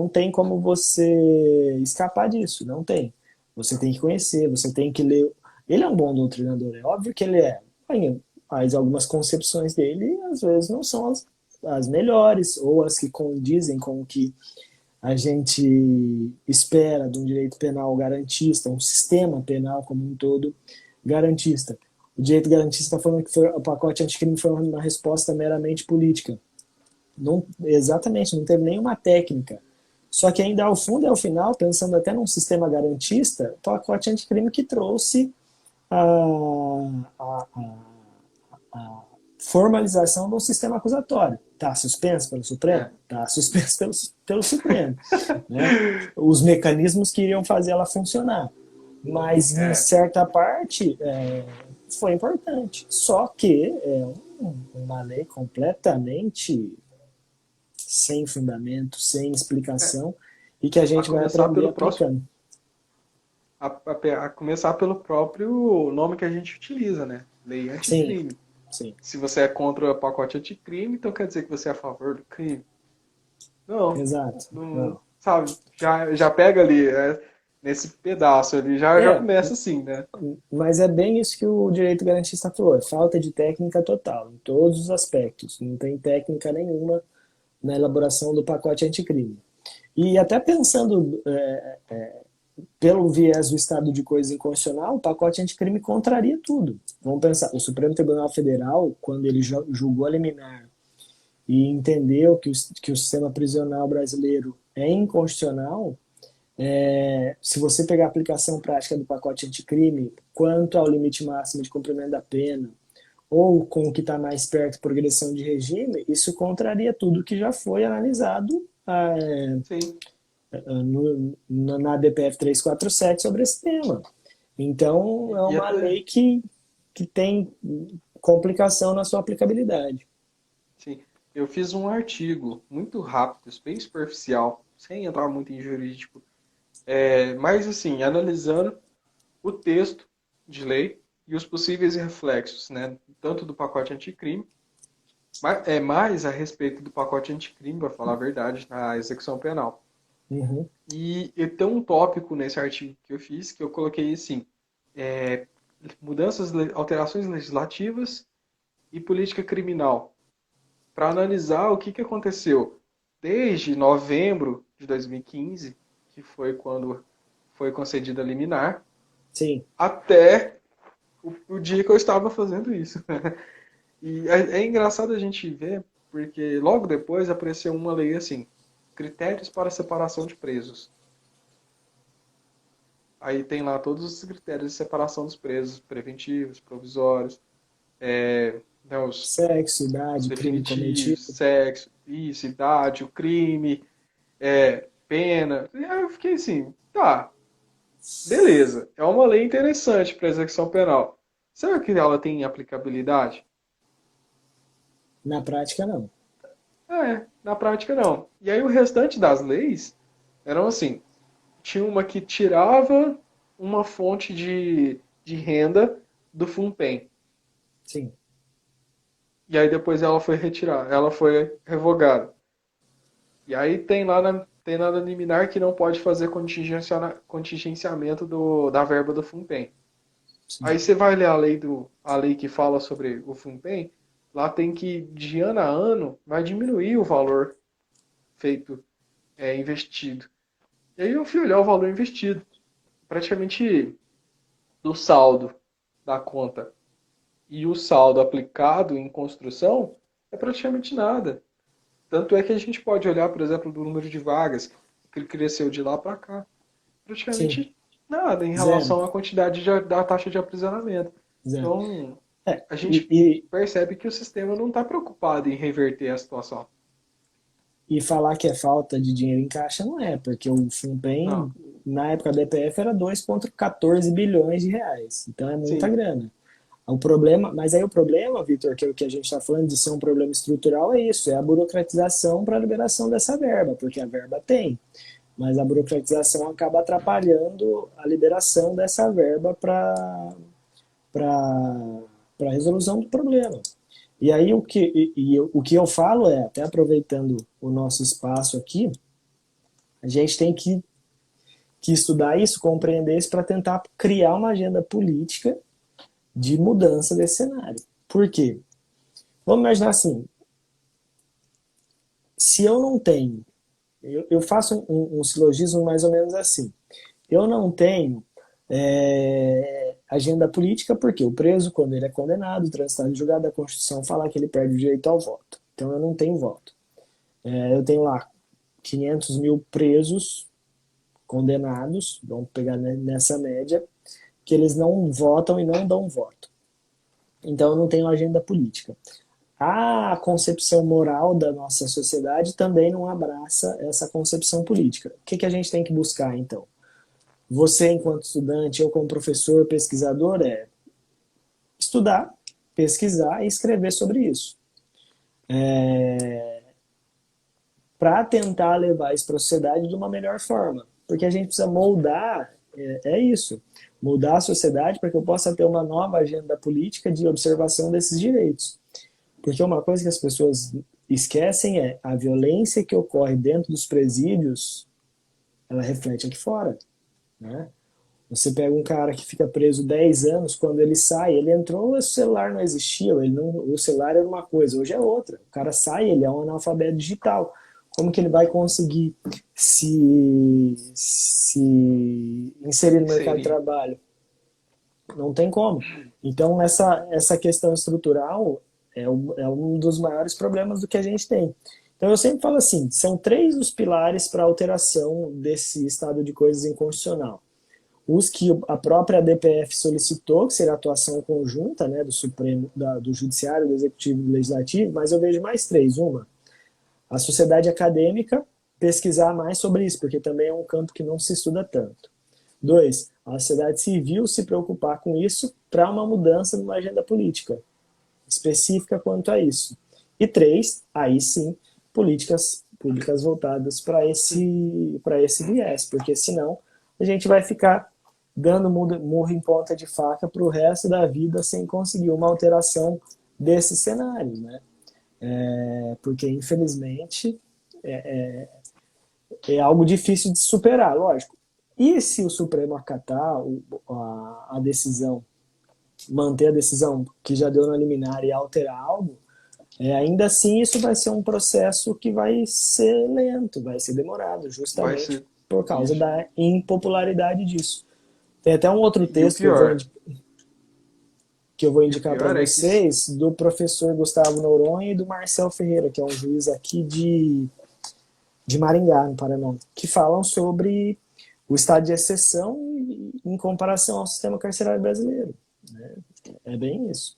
B: tem como você escapar disso, não tem. Você tem que conhecer, você tem que ler. Ele é um bom doutrinador, é óbvio que ele é, mas algumas concepções dele às vezes não são as melhores ou as que condizem com o que a gente espera de um direito penal garantista, um sistema penal como um todo garantista. O direito garantista está falando que o pacote anticrime foi uma resposta meramente política. Não, exatamente, não teve nenhuma técnica. Só que ainda ao fundo e ao final, pensando até num sistema garantista, o pacote anticrime que trouxe a, a, a formalização do sistema acusatório. Está suspenso pelo Supremo?
A: É.
B: Está suspenso pelo Supremo. Né? Os mecanismos que iriam fazer ela funcionar. Mas, em
A: É.
B: certa parte, foi importante. Só que é uma lei completamente sem fundamento, sem
A: É.
B: explicação, e que a
A: A
B: gente vai
A: começar
B: aprender
A: pelo próximo,
B: aplicando.
A: a começar pelo próprio nome que a gente utiliza, né? Lei
B: Sim,
A: anticrime.
B: sim,
A: Se você é contra o pacote anticrime, então quer dizer que você é a favor do crime? Não,
B: exato.
A: não,
B: Não.
A: sabe? Já pega ali, nesse pedaço ali, já
B: É,
A: começa assim, né?
B: mas é bem isso que o direito garantista falou, é falta de técnica total, em todos os aspectos. Não tem técnica nenhuma na elaboração do pacote anticrime. E até pensando pelo viés do estado de coisas inconstitucional, o pacote anticrime contraria tudo. Vamos pensar, o Supremo Tribunal Federal, quando ele julgou a liminar e entendeu que o sistema prisional brasileiro é inconstitucional, se você pegar a aplicação prática do pacote anticrime quanto ao limite máximo de cumprimento da pena, ou com o que está mais perto, progressão de regime, isso contraria tudo que já foi analisado
A: Sim.
B: na DPF 347 sobre esse tema. Então, é
A: E
B: uma
A: até,
B: lei que. que tem complicação na sua aplicabilidade.
A: Sim. Eu fiz um artigo muito rápido, bem superficial, sem entrar muito em jurídico, mas assim, analisando o texto de lei e os possíveis reflexos, né, tanto do pacote anticrime, mais a respeito do pacote anticrime, para falar a verdade, na execução penal.
B: Uhum.
A: E eu tenho um tópico nesse artigo que eu fiz, que eu coloquei assim, é, alterações legislativas e política criminal, para analisar o que aconteceu desde novembro de 2015, que foi quando foi concedida a liminar,
B: Sim.
A: até o dia que eu estava fazendo isso. E é engraçado a gente ver, porque logo depois apareceu uma lei assim, critérios para separação de presos. Aí tem lá todos os critérios de separação dos presos, preventivos, provisórios, né,
B: Sexo,
A: os
B: idade, crime
A: definitivos,
B: cometido.
A: sexo, isso, idade, o crime, pena. E aí eu fiquei assim, tá, beleza. É uma lei interessante para execução penal. Será que ela tem aplicabilidade?
B: Na prática, não.
A: Na prática não. E aí o restante das leis eram assim, tinha uma que tirava uma fonte de renda do FUNPEN.
B: Sim.
A: E aí depois ela foi retirada, ela foi revogada. E aí tem lá na liminar que não pode fazer contingenciamento da verba do FUNPEN.
B: Sim.
A: Aí você vai ler a lei que fala sobre o FUNPEN, lá tem que, de ano a ano, vai diminuir o valor feito, investido. E aí eu fui olhar o valor investido. Praticamente do saldo da conta e o saldo aplicado em construção é praticamente nada. Tanto é que a gente pode olhar, por exemplo, do número de vagas, que ele cresceu de lá para cá.
B: Sim.
A: Praticamente nada em
B: Zero.
A: relação à quantidade da taxa de aprisionamento.
B: Zero.
A: Então,
B: É,
A: a
B: e,
A: gente
B: e,
A: percebe que o sistema não está preocupado em reverter a situação.
B: e falar que é falta de dinheiro em caixa não é, porque o
A: Não.
B: FUNPEN, na época da EPF, era 2,14 bilhões de reais. Então é muita
A: Sim,
B: grana. O problema, mas aí o problema, Vitor, que é o que a gente está falando de ser um problema estrutural, é isso, é a burocratização para a liberação dessa verba, porque a verba tem, mas a burocratização acaba atrapalhando a liberação dessa verba para a resolução do problema. E aí o que eu falo é, até aproveitando o nosso espaço aqui, a gente tem que estudar isso, compreender isso para tentar criar uma agenda política de mudança desse cenário. Por quê? Vamos imaginar assim, se eu não tenho, eu faço um silogismo mais ou menos assim, eu não tenho agenda política porque o preso, quando ele é condenado, transitado em julgado da Constituição, fala que ele perde o direito ao voto. Então eu não tenho voto. Eu tenho lá 500 mil presos condenados, vamos pegar nessa média, que eles não votam e não dão voto. Então eu não tenho agenda política. A concepção moral da nossa sociedade também não abraça essa concepção política. O que a gente tem que buscar, então? Você, enquanto estudante, eu como professor, pesquisador, é estudar, pesquisar e escrever sobre isso. Para tentar levar isso para a sociedade de uma melhor forma. Porque a gente precisa moldar, isso, moldar a sociedade para que eu possa ter uma nova agenda política de observação desses direitos. Porque uma coisa que as pessoas esquecem é a violência que ocorre dentro dos presídios, ela reflete aqui fora, né? Você pega um cara que fica preso 10 anos, quando ele sai, ele entrou, o celular não existia, ele não, o celular era uma coisa, hoje é outra. O cara sai, ele é um analfabeto digital. Como que ele vai conseguir se inserir no mercado de
A: seria.
B: trabalho? Não tem como. Então, essa questão estrutural é um dos maiores problemas do que a gente tem. Então, eu sempre falo assim, são três os pilares para a alteração desse estado de coisas inconstitucional. Os que a própria DPF solicitou, que seria a atuação conjunta, né, do Supremo, do Judiciário, do Executivo e do Legislativo, mas eu vejo mais três. Uma, a sociedade acadêmica pesquisar mais sobre isso, porque também é um campo que não se estuda tanto. Dois, a sociedade civil se preocupar com isso para uma mudança numa agenda política específica quanto a isso. E três, aí sim, políticas públicas voltadas para esse viés, porque senão a gente vai ficar dando murro em ponta de faca para o resto da vida sem conseguir uma alteração desse cenário, né? Porque infelizmente é algo difícil de superar, lógico. E se o Supremo acatar a decisão, manter a decisão que já deu na liminar e alterar algo, ainda assim isso vai ser um processo que vai ser lento, vai ser demorado,
A: Vai
B: justamente
A: ser
B: por causa
A: isso.
B: da impopularidade disso. Tem até um outro
A: E o
B: texto
A: pior,
B: que eu vou
A: e o
B: indicar para
A: pior é que
B: vocês, do professor Gustavo Noronha e do Marcel Ferreira, que é um juiz aqui de Maringá, no Paraná, que falam sobre o estado de exceção em comparação ao sistema carcerário brasileiro. Né? É bem isso.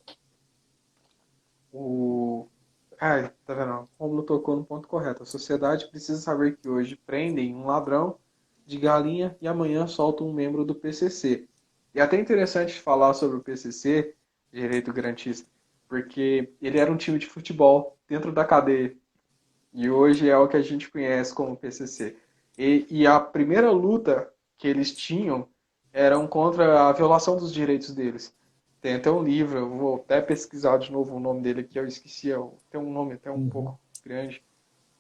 A: o. Ah, tá vendo? O Romulo tocou no ponto correto. A sociedade precisa saber que hoje prendem um ladrão de galinha e amanhã soltam um membro do PCC. E é até interessante falar sobre o PCC, Direito Garantista, porque ele era um time de futebol dentro da cadeia. E hoje é o que a gente conhece como PCC. E a primeira luta que eles tinham eram contra a violação dos direitos deles. Tem até um livro, eu vou até pesquisar de novo o nome dele aqui, eu esqueci, tem um nome até um
B: Uhum.
A: pouco grande.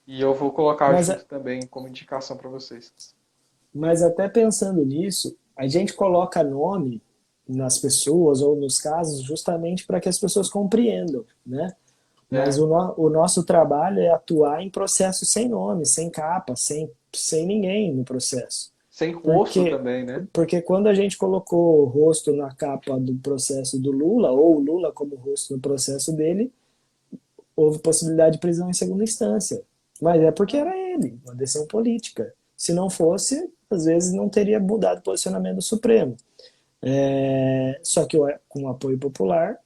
A: E eu vou colocar
B: Mas,
A: junto também como indicação para vocês.
B: mas até pensando nisso, a gente coloca nome nas pessoas ou nos casos justamente para que as pessoas compreendam, né? Mas
A: É,
B: o nosso trabalho é atuar em processo sem nome, sem capa, sem ninguém no processo.
A: sem rosto
B: Porque,
A: também, né?
B: porque quando a gente colocou o rosto na capa do processo do Lula, ou o Lula como rosto no processo dele, houve possibilidade de prisão em segunda instância. Mas é porque era ele, uma decisão política. Se não fosse, às vezes não teria mudado o posicionamento do Supremo. Só que com o apoio popular,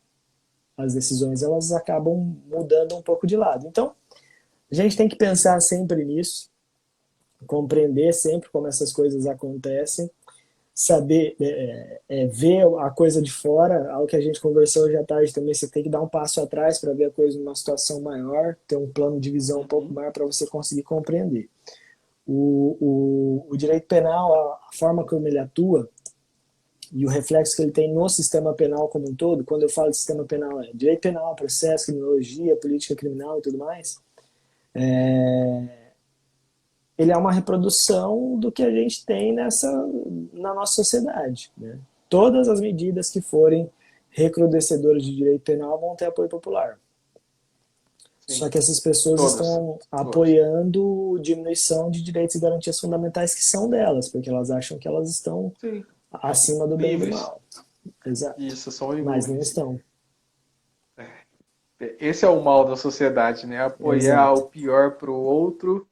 B: as decisões elas acabam mudando um pouco de lado. Então, a gente tem que pensar sempre nisso, compreender sempre como essas coisas acontecem, saber ver a coisa de fora, algo que a gente conversou hoje à tarde também, você tem que dar um passo atrás para ver a coisa numa situação maior, ter um plano de visão um pouco
A: Uhum.
B: maior para você conseguir compreender. O direito penal, a forma como ele atua e o reflexo que ele tem no sistema penal como um todo, quando eu falo de sistema penal, é direito penal, processo, criminologia, política criminal e tudo mais, ele é uma reprodução do que a gente tem na nossa sociedade. Né? Todas as medidas que forem recrudescedoras de direito penal vão ter apoio popular. Só
A: Sim,
B: que essas pessoas
A: todas.
B: estão
A: Todas.
B: apoiando diminuição de direitos e garantias fundamentais que são delas, porque elas acham que elas estão
A: Sim,
B: acima do bem e do
A: livres.
B: mal. Exato.
A: Isso, são
B: Mas não
A: imúveis.
B: estão.
A: Esse é o mal da sociedade, né? Apoiar
B: Exato.
A: o pior pro outro,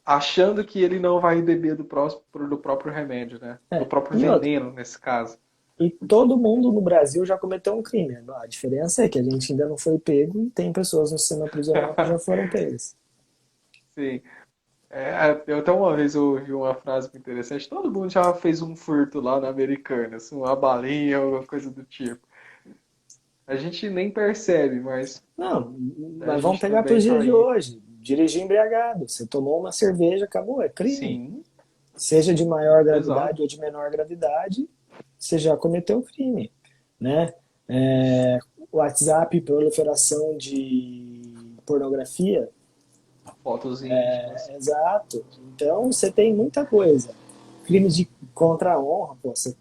A: achando que ele não vai beber do próprio remédio, né? Do próprio
B: E outra,
A: veneno, nesse caso.
B: e todo mundo no Brasil já cometeu um crime. A diferença é que a gente ainda não foi pego e tem pessoas no sistema prisional que já foram pegas.
A: Sim. Eu até uma vez eu ouvi uma frase muito interessante. Todo mundo já fez um furto lá na Americanas, uma balinha, alguma coisa do tipo. A gente nem percebe, mas
B: Não,
A: a
B: mas vamos
A: gente
B: pegar para
A: também
B: os
A: tá
B: dias de
A: aí.
B: hoje. Dirigir embriagado. Você tomou uma cerveja, acabou, é crime.
A: Sim,
B: Seja de maior
A: exato.
B: gravidade ou de menor gravidade, você já cometeu crime, né? WhatsApp, proliferação de pornografia,
A: Fotos íntimas.
B: exato. Então você tem muita coisa. Crimes de contra a honra, pô, você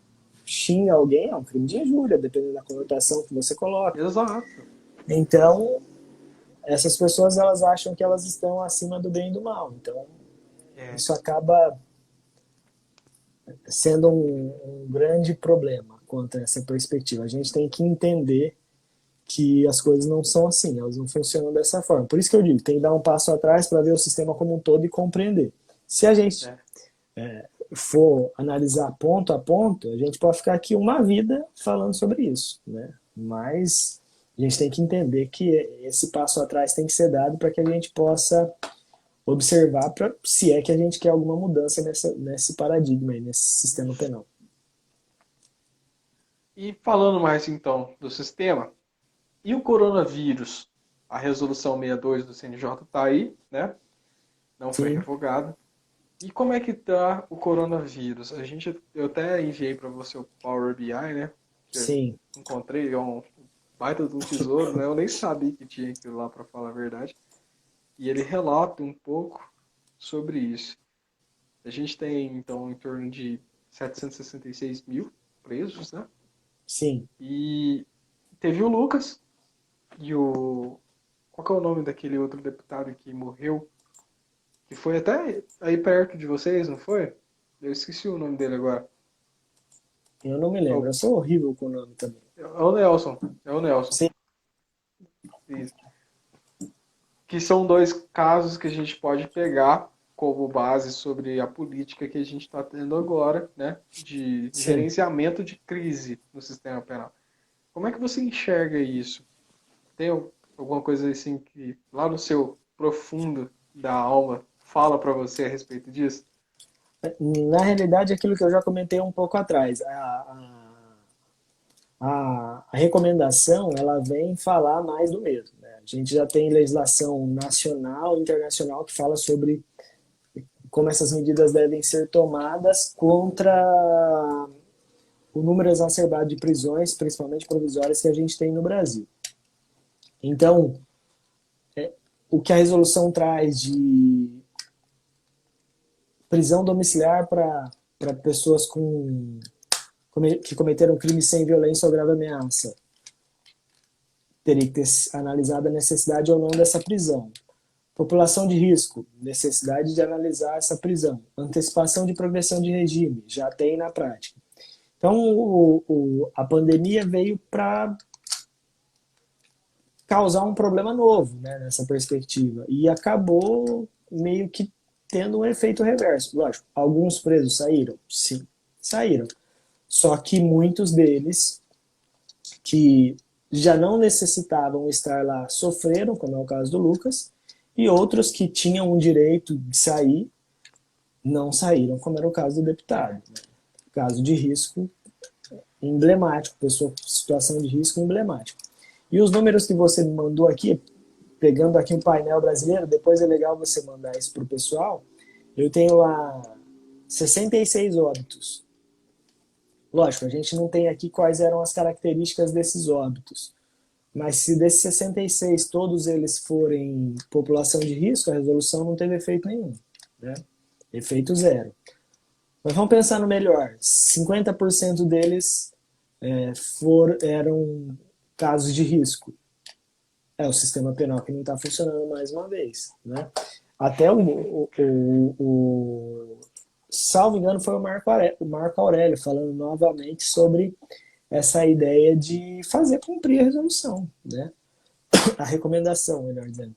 B: xinga alguém, é um crime de injúria, dependendo da conotação que você coloca.
A: Exato.
B: Então, essas pessoas elas acham que elas estão acima do bem e do mal. Então,
A: É,
B: isso acaba sendo um grande problema quanto a essa perspectiva. A gente tem que entender que as coisas não são assim, elas não funcionam dessa forma. Por isso que eu digo, tem que dar um passo atrás para ver o sistema como um todo e compreender. Se a gente
A: é,
B: for analisar ponto a ponto, a gente pode ficar aqui uma vida falando sobre isso, né? Mas a gente tem que entender que esse passo atrás tem que ser dado para que a gente possa observar se é que a gente quer alguma mudança nesse paradigma, nesse sistema penal.
A: E falando mais então do sistema, e o coronavírus? A resolução 62 do CNJ está aí, né? Não foi
B: Sim,
A: revogada. E como é que tá o coronavírus? Eu até enviei para você o Power BI, né? Que eu
B: sim.
A: encontrei, é um baita de um tesouro, né? Eu nem sabia que tinha aquilo lá, para falar a verdade. E ele relata um pouco sobre isso. A gente tem, então, em torno de 766 mil presos, né?
B: Sim.
A: E teve o Lucas e o... Qual que é o nome daquele outro deputado que morreu? Que foi até aí perto de vocês, não foi? Eu esqueci o nome dele agora.
B: Eu não me
A: É
B: lembro.
A: o,
B: Eu sou horrível com o nome também.
A: é o Nelson. É o Nelson.
B: Sim.
A: Isso. Que são dois casos que a gente pode pegar como base sobre a política que a gente está tendo agora, né? De
B: Sim.
A: gerenciamento de crise no sistema penal. Como é que você enxerga isso? Tem alguma coisa assim que lá no seu profundo da alma fala para você a respeito disso?
B: Na realidade, aquilo que eu já comentei um pouco atrás, a recomendação ela vem falar mais do mesmo. Né? A gente já tem legislação nacional e internacional que fala sobre como essas medidas devem ser tomadas contra o número exacerbado de prisões, principalmente provisórias, que a gente tem no Brasil. Então, o que a resolução traz de prisão domiciliar para pessoas que cometeram crime sem violência ou grave ameaça, teria que ter analisado a necessidade ou não dessa prisão. População de risco, necessidade de analisar essa prisão. Antecipação de progressão de regime, já tem na prática. Então, a pandemia veio para causar um problema novo, né, nessa perspectiva. E acabou meio que tendo um efeito reverso. Lógico, alguns presos saíram? Sim, saíram. Só que muitos deles, que já não necessitavam estar lá, sofreram, como é o caso do Lucas, e outros que tinham o direito de sair, não saíram, como era o caso do deputado. Né? Caso de risco emblemático, pessoa em situação de risco emblemático. E os números que você me mandou aqui, pegando aqui um painel brasileiro, depois é legal você mandar isso para o pessoal. Eu tenho lá 66 óbitos. Lógico, a gente não tem aqui quais eram as características desses óbitos. Mas se desses 66 todos eles forem população de risco, a resolução não teve efeito nenhum. Né? Efeito zero. Mas vamos pensar no melhor. 50% deles eram casos de risco. É o sistema penal que não está funcionando mais uma vez. Né? Até salvo engano, foi o Marco Aurélio falando novamente sobre essa ideia de fazer cumprir a resolução, né? A recomendação, melhor dizendo.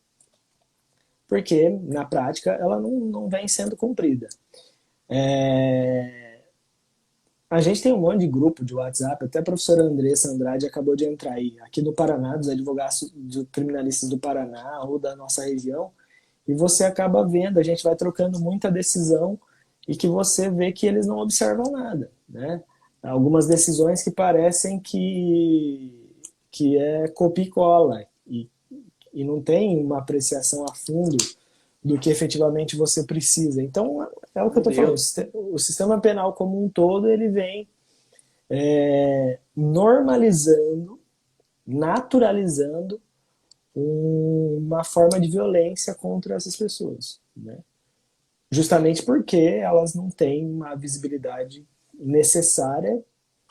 B: Porque, na prática, ela não vem sendo cumprida. A gente tem um monte de grupo de WhatsApp, até a professora Andressa Andrade acabou de entrar aí, aqui no Paraná, dos advogados criminalistas do Paraná ou da nossa região, e você acaba vendo, a gente vai trocando muita decisão e que você vê que eles não observam nada, né? Algumas decisões que parecem que é copia e cola e não tem uma apreciação a fundo do que efetivamente você precisa. Então, é o que eu estou falando,
A: Entendeu?
B: o sistema penal como um todo, ele vem normalizando, naturalizando uma forma de violência contra essas pessoas, né? Justamente porque elas não têm uma visibilidade necessária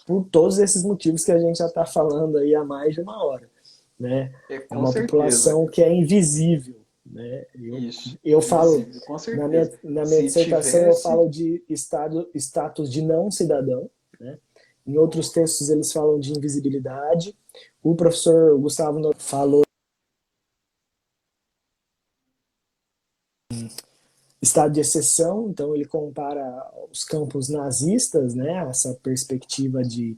B: por todos esses motivos que a gente já está falando aí há mais de uma hora, né?
A: É,
B: É
A: com
B: uma
A: certeza.
B: população que é invisível, né?
A: Isso.
B: Eu falo,
A: Invisível, com
B: na
A: certeza.
B: na minha
A: Se
B: dissertação eu
A: tivesse,
B: falo de status de não cidadão, né? Em outros textos eles falam de invisibilidade. O professor Gustavo falou estado de exceção, então ele compara os campos nazistas, né? Essa perspectiva de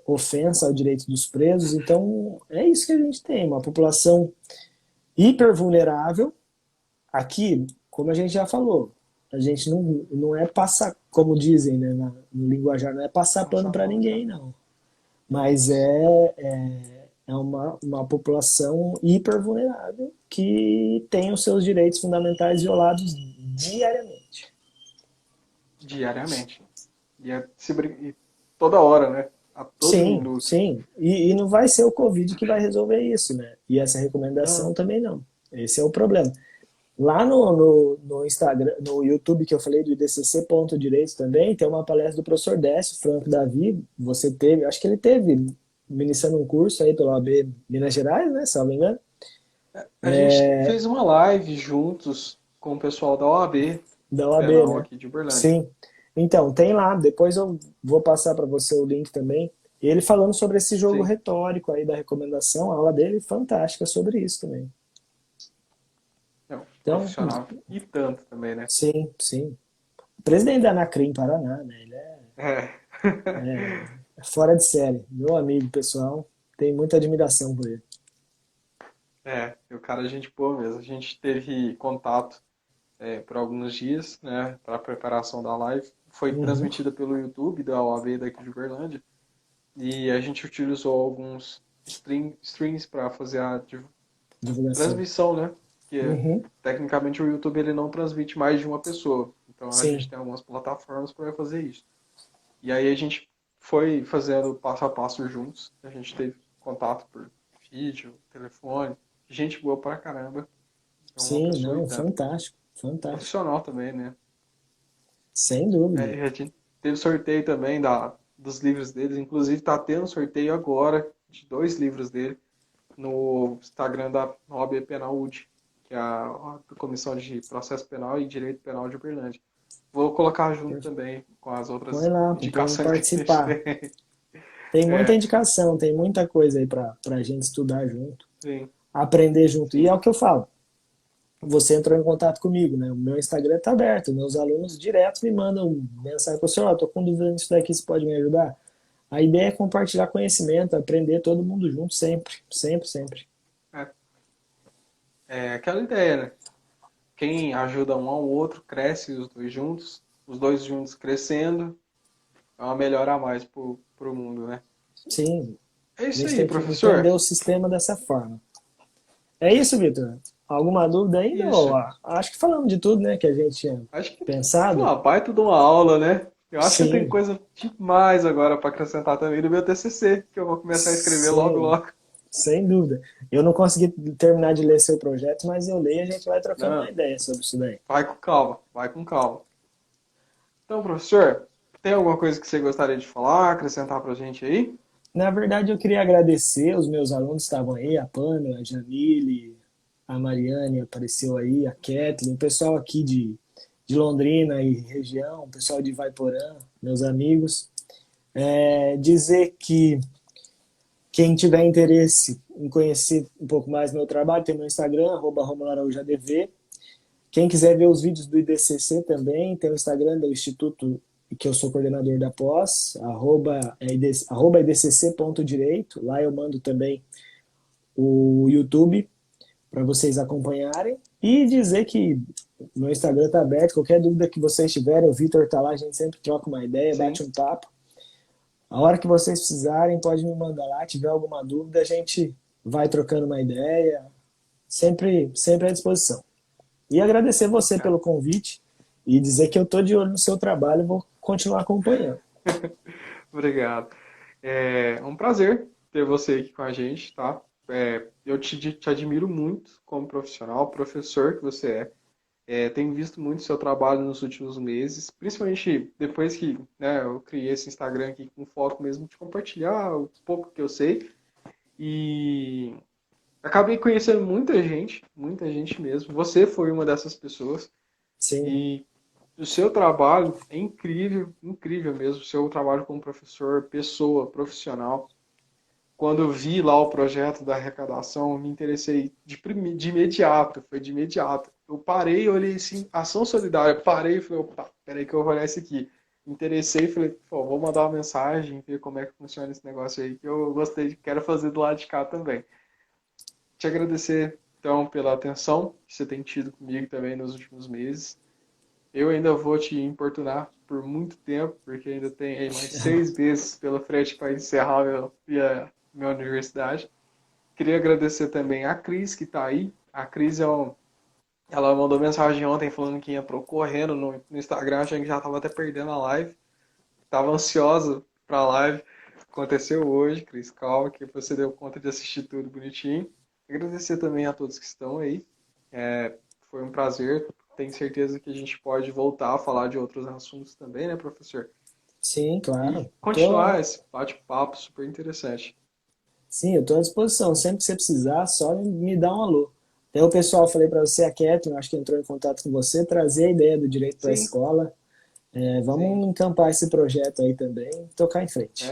B: ofensa ao direito dos presos. Então, é isso que a gente tem, uma população hipervulnerável. Aqui, como a gente já falou, a gente não é passar, como dizem né, no linguajar, não é passar pano
A: passar
B: para
A: pano, cara.
B: ninguém, não. mas é uma população hiper vulnerável que tem os seus direitos fundamentais violados diariamente.
A: diariamente. E toda hora, né? A todo
B: Sim,
A: minuto.
B: sim. E não vai ser o Covid que vai resolver isso, né? E essa recomendação
A: Não,
B: também não. Esse é o problema. Lá no Instagram, no YouTube que eu falei do IDCC Ponto Direito também, tem uma palestra do professor Décio Franco Davi. Você teve, acho que ele teve ministrando um curso aí pela OAB Minas Gerais, né? Se não me engano.
A: a gente fez uma live juntos com o pessoal da OAB
B: Da OAB,
A: Penal
B: né?
A: aqui de Uberlândia.
B: Sim. Então, tem lá, depois eu vou passar para você o link também. Ele falando sobre esse jogo
A: Sim,
B: retórico aí da recomendação, a aula dele fantástica sobre isso também.
A: é um
B: Então,
A: profissional e tanto também, né?
B: sim, sim. O presidente da Anacrim Paraná, né? Ele
A: É.
B: é fora de série. Meu amigo pessoal, tem muita admiração por ele.
A: É, e o cara é gente boa mesmo. A gente teve contato por alguns dias, né, para a preparação da live. Foi
B: Uhum.
A: transmitida pelo YouTube da OAB daqui de Uberlândia e a gente utilizou alguns streams para fazer a
B: Divulgação.
A: transmissão, né? Que
B: Uhum.
A: tecnicamente o YouTube ele não transmite mais de uma pessoa. Então a gente
B: Sim,
A: tem algumas plataformas para fazer isso. E aí a gente foi fazendo passo a passo juntos. A gente teve contato por vídeo, telefone. Gente boa pra caramba. É uma
B: sim,
A: pessoa e
B: não,
A: tanto.
B: fantástico, fantástico.
A: Profissional também, né?
B: Sem dúvida.
A: A gente teve sorteio também dos livros deles. Inclusive tá tendo sorteio agora de 2 livros dele no Instagram da OAB Penal UD, que é a Comissão de Processo Penal e Direito Penal de Uberlândia. Vou colocar junto também com as
B: Põe
A: outras
B: lá, põe
A: indicações que a gente
B: participar.
A: tem.
B: Tem muita
A: É,
B: indicação, tem muita coisa aí para a gente estudar junto,
A: sim,
B: aprender junto. E é
A: sim.
B: o que eu falo. Você entrou em contato comigo, né? O meu Instagram está aberto, meus alunos direto me mandam mensagem, professor, estou com dúvida nisso daqui, você pode me ajudar? A ideia é compartilhar conhecimento, aprender todo mundo junto, sempre, sempre, sempre.
A: É, é aquela ideia, né? Quem ajuda um ao outro, cresce os dois juntos crescendo, é uma melhora a mais pro mundo, né?
B: Sim,
A: É
B: a
A: isso
B: gente
A: aí,
B: tem que entender
A: professor.
B: o sistema dessa forma. É isso, Vitor. Alguma dúvida ainda? Ou,
A: Isso.
B: acho que falamos de tudo, né, que a gente tinha
A: Acho que foi
B: pensado.
A: uma baita de uma aula, né? Eu acho que eu tenho
B: Sim,
A: coisa demais agora para acrescentar também no meu TCC, que eu vou começar a escrever logo,
B: sim,
A: logo.
B: sem dúvida. Eu não consegui terminar de ler seu projeto, mas eu leio e a gente vai trocando uma
A: Não,
B: ideia sobre isso daí.
A: vai com calma, vai com calma. Então, professor, tem alguma coisa que você gostaria de falar, acrescentar pra gente aí?
B: Na verdade, eu queria agradecer, os meus alunos estavam aí, a Pamela, a Jamile, a Mariane apareceu aí, a Kathleen, o pessoal aqui de Londrina e região, o pessoal de Vaiporã, meus amigos. Dizer que quem tiver interesse em conhecer um pouco mais do meu trabalho, tem meu Instagram, @romuloaraújoadv. Quem quiser ver os vídeos do IDCC também, tem o Instagram do Instituto, que eu sou coordenador da pós, arroba idcc.direito. Lá eu mando também o YouTube para vocês acompanharem. E dizer que meu Instagram está aberto, qualquer dúvida que vocês tiverem, o Vitor está lá, a gente sempre troca uma ideia, bate
A: Sim.
B: um papo. A hora que vocês precisarem, pode me mandar lá. Tiver alguma dúvida, a gente vai trocando uma ideia. Sempre, sempre à disposição. E agradecer você
A: É.
B: pelo convite e dizer que eu estou de olho no seu trabalho e vou continuar acompanhando.
A: Obrigado. É um prazer ter você aqui com a gente, tá? Eu te admiro muito como profissional, professor que você é. Tenho visto muito seu trabalho nos últimos meses, principalmente depois que, né, eu criei esse Instagram aqui com foco mesmo de compartilhar o pouco que eu sei. E acabei conhecendo muita gente mesmo. Você foi uma dessas pessoas.
B: Sim,
A: E o seu trabalho é incrível, incrível mesmo. O seu trabalho como professor, pessoa, profissional. Quando eu vi lá o projeto da arrecadação, eu me interessei de imediato, foi de imediato. Eu parei, olhei assim, ação solidária, parei e falei, opa, peraí que eu vou olhar esse aqui. Me interessei e falei, pô, vou mandar uma mensagem, ver como é que funciona esse negócio aí, que eu gostei, quero fazer do lado de cá também. Te agradecer, então, pela atenção que você tem tido comigo também nos últimos meses. Eu ainda vou te importunar por muito tempo, porque ainda tem aí mais 6 meses pela frente para encerrar minha universidade. Queria agradecer também a Cris, que está aí. A Cris ela mandou mensagem ontem falando que ia correndo no Instagram, achando que já estava até perdendo a live. Estava ansiosa para a live. Aconteceu hoje, Cris. Calma, que você deu conta de assistir tudo bonitinho. Agradecer também a todos que estão aí. Foi um prazer. Tenho certeza que a gente pode voltar a falar de outros assuntos também, né, professor?
B: Sim,
A: E
B: claro.
A: continuar esse bate-papo super interessante.
B: Sim, eu estou à disposição. Sempre que você precisar, só me dá um alô. Até o pessoal, falei para você, a Catherine, acho que entrou em contato com você, trazer a ideia do direito para a
A: Sim,
B: escola.
A: sim.
B: Vamos encampar esse projeto aí também e tocar em frente.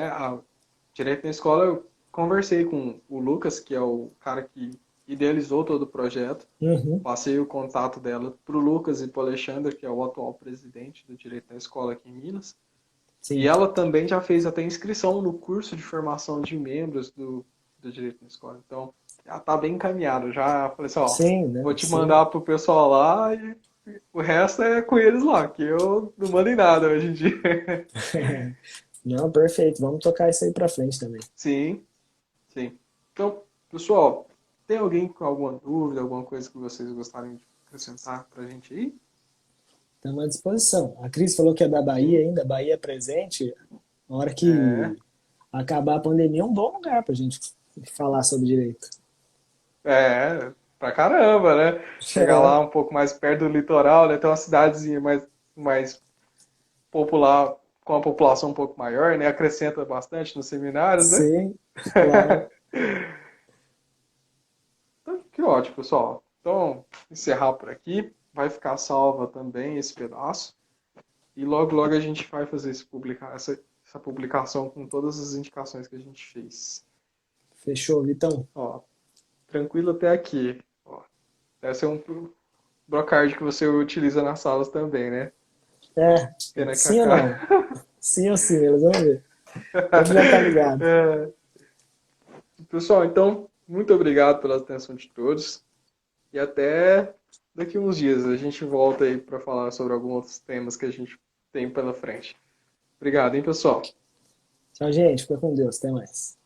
A: Direito na escola, eu conversei com o Lucas, que é o cara que idealizou todo o projeto.
B: Uhum,
A: Passei o contato dela para o Lucas e para o Alexandre, que é o atual presidente do Direito na Escola aqui em Minas. E
B: sim,
A: ela também já fez até inscrição no curso de formação de membros do Direito na Escola. Então, já está bem encaminhado. Já falei assim, ó,
B: sim, né?
A: vou te
B: Sim.
A: mandar pro pessoal lá e o resto é com eles lá, que eu não mando em nada hoje em dia.
B: Não, perfeito. Vamos tocar isso aí para frente também.
A: Sim, sim. Então, pessoal, tem alguém com alguma dúvida, alguma coisa que vocês gostarem de acrescentar pra gente aí?
B: Estamos à disposição. A Cris falou que é da Bahia
A: Sim.
B: ainda, Bahia é presente. Na hora
A: É,
B: que acabar a pandemia, é um bom lugar para a gente falar sobre direito.
A: pra caramba, né? Chegar
B: É,
A: lá um pouco mais perto do litoral, né? Tem uma cidadezinha mais popular, com a população um pouco maior, né? Acrescenta bastante nos seminários, né?
B: sim, claro.
A: Então, que ótimo, pessoal. Então, encerrar por aqui. Vai ficar salva também esse pedaço. E logo, logo a gente vai fazer essa publicação com todas as indicações que a gente fez.
B: Fechou, Vitão.
A: Ó, tranquilo até aqui. Ó, deve ser um brocard que você utiliza nas salas também, né?
B: É,
A: Pena que a
B: sim ou
A: cara.
B: não? Sim ou sim, eles vão ver. O povo já tá ligado.
A: É. Pessoal, então, muito obrigado pela atenção de todos. E até daqui uns dias a gente volta aí para falar sobre alguns outros temas que a gente tem pela frente. Obrigado, hein, pessoal?
B: Tchau, gente. Fica com Deus. Até mais.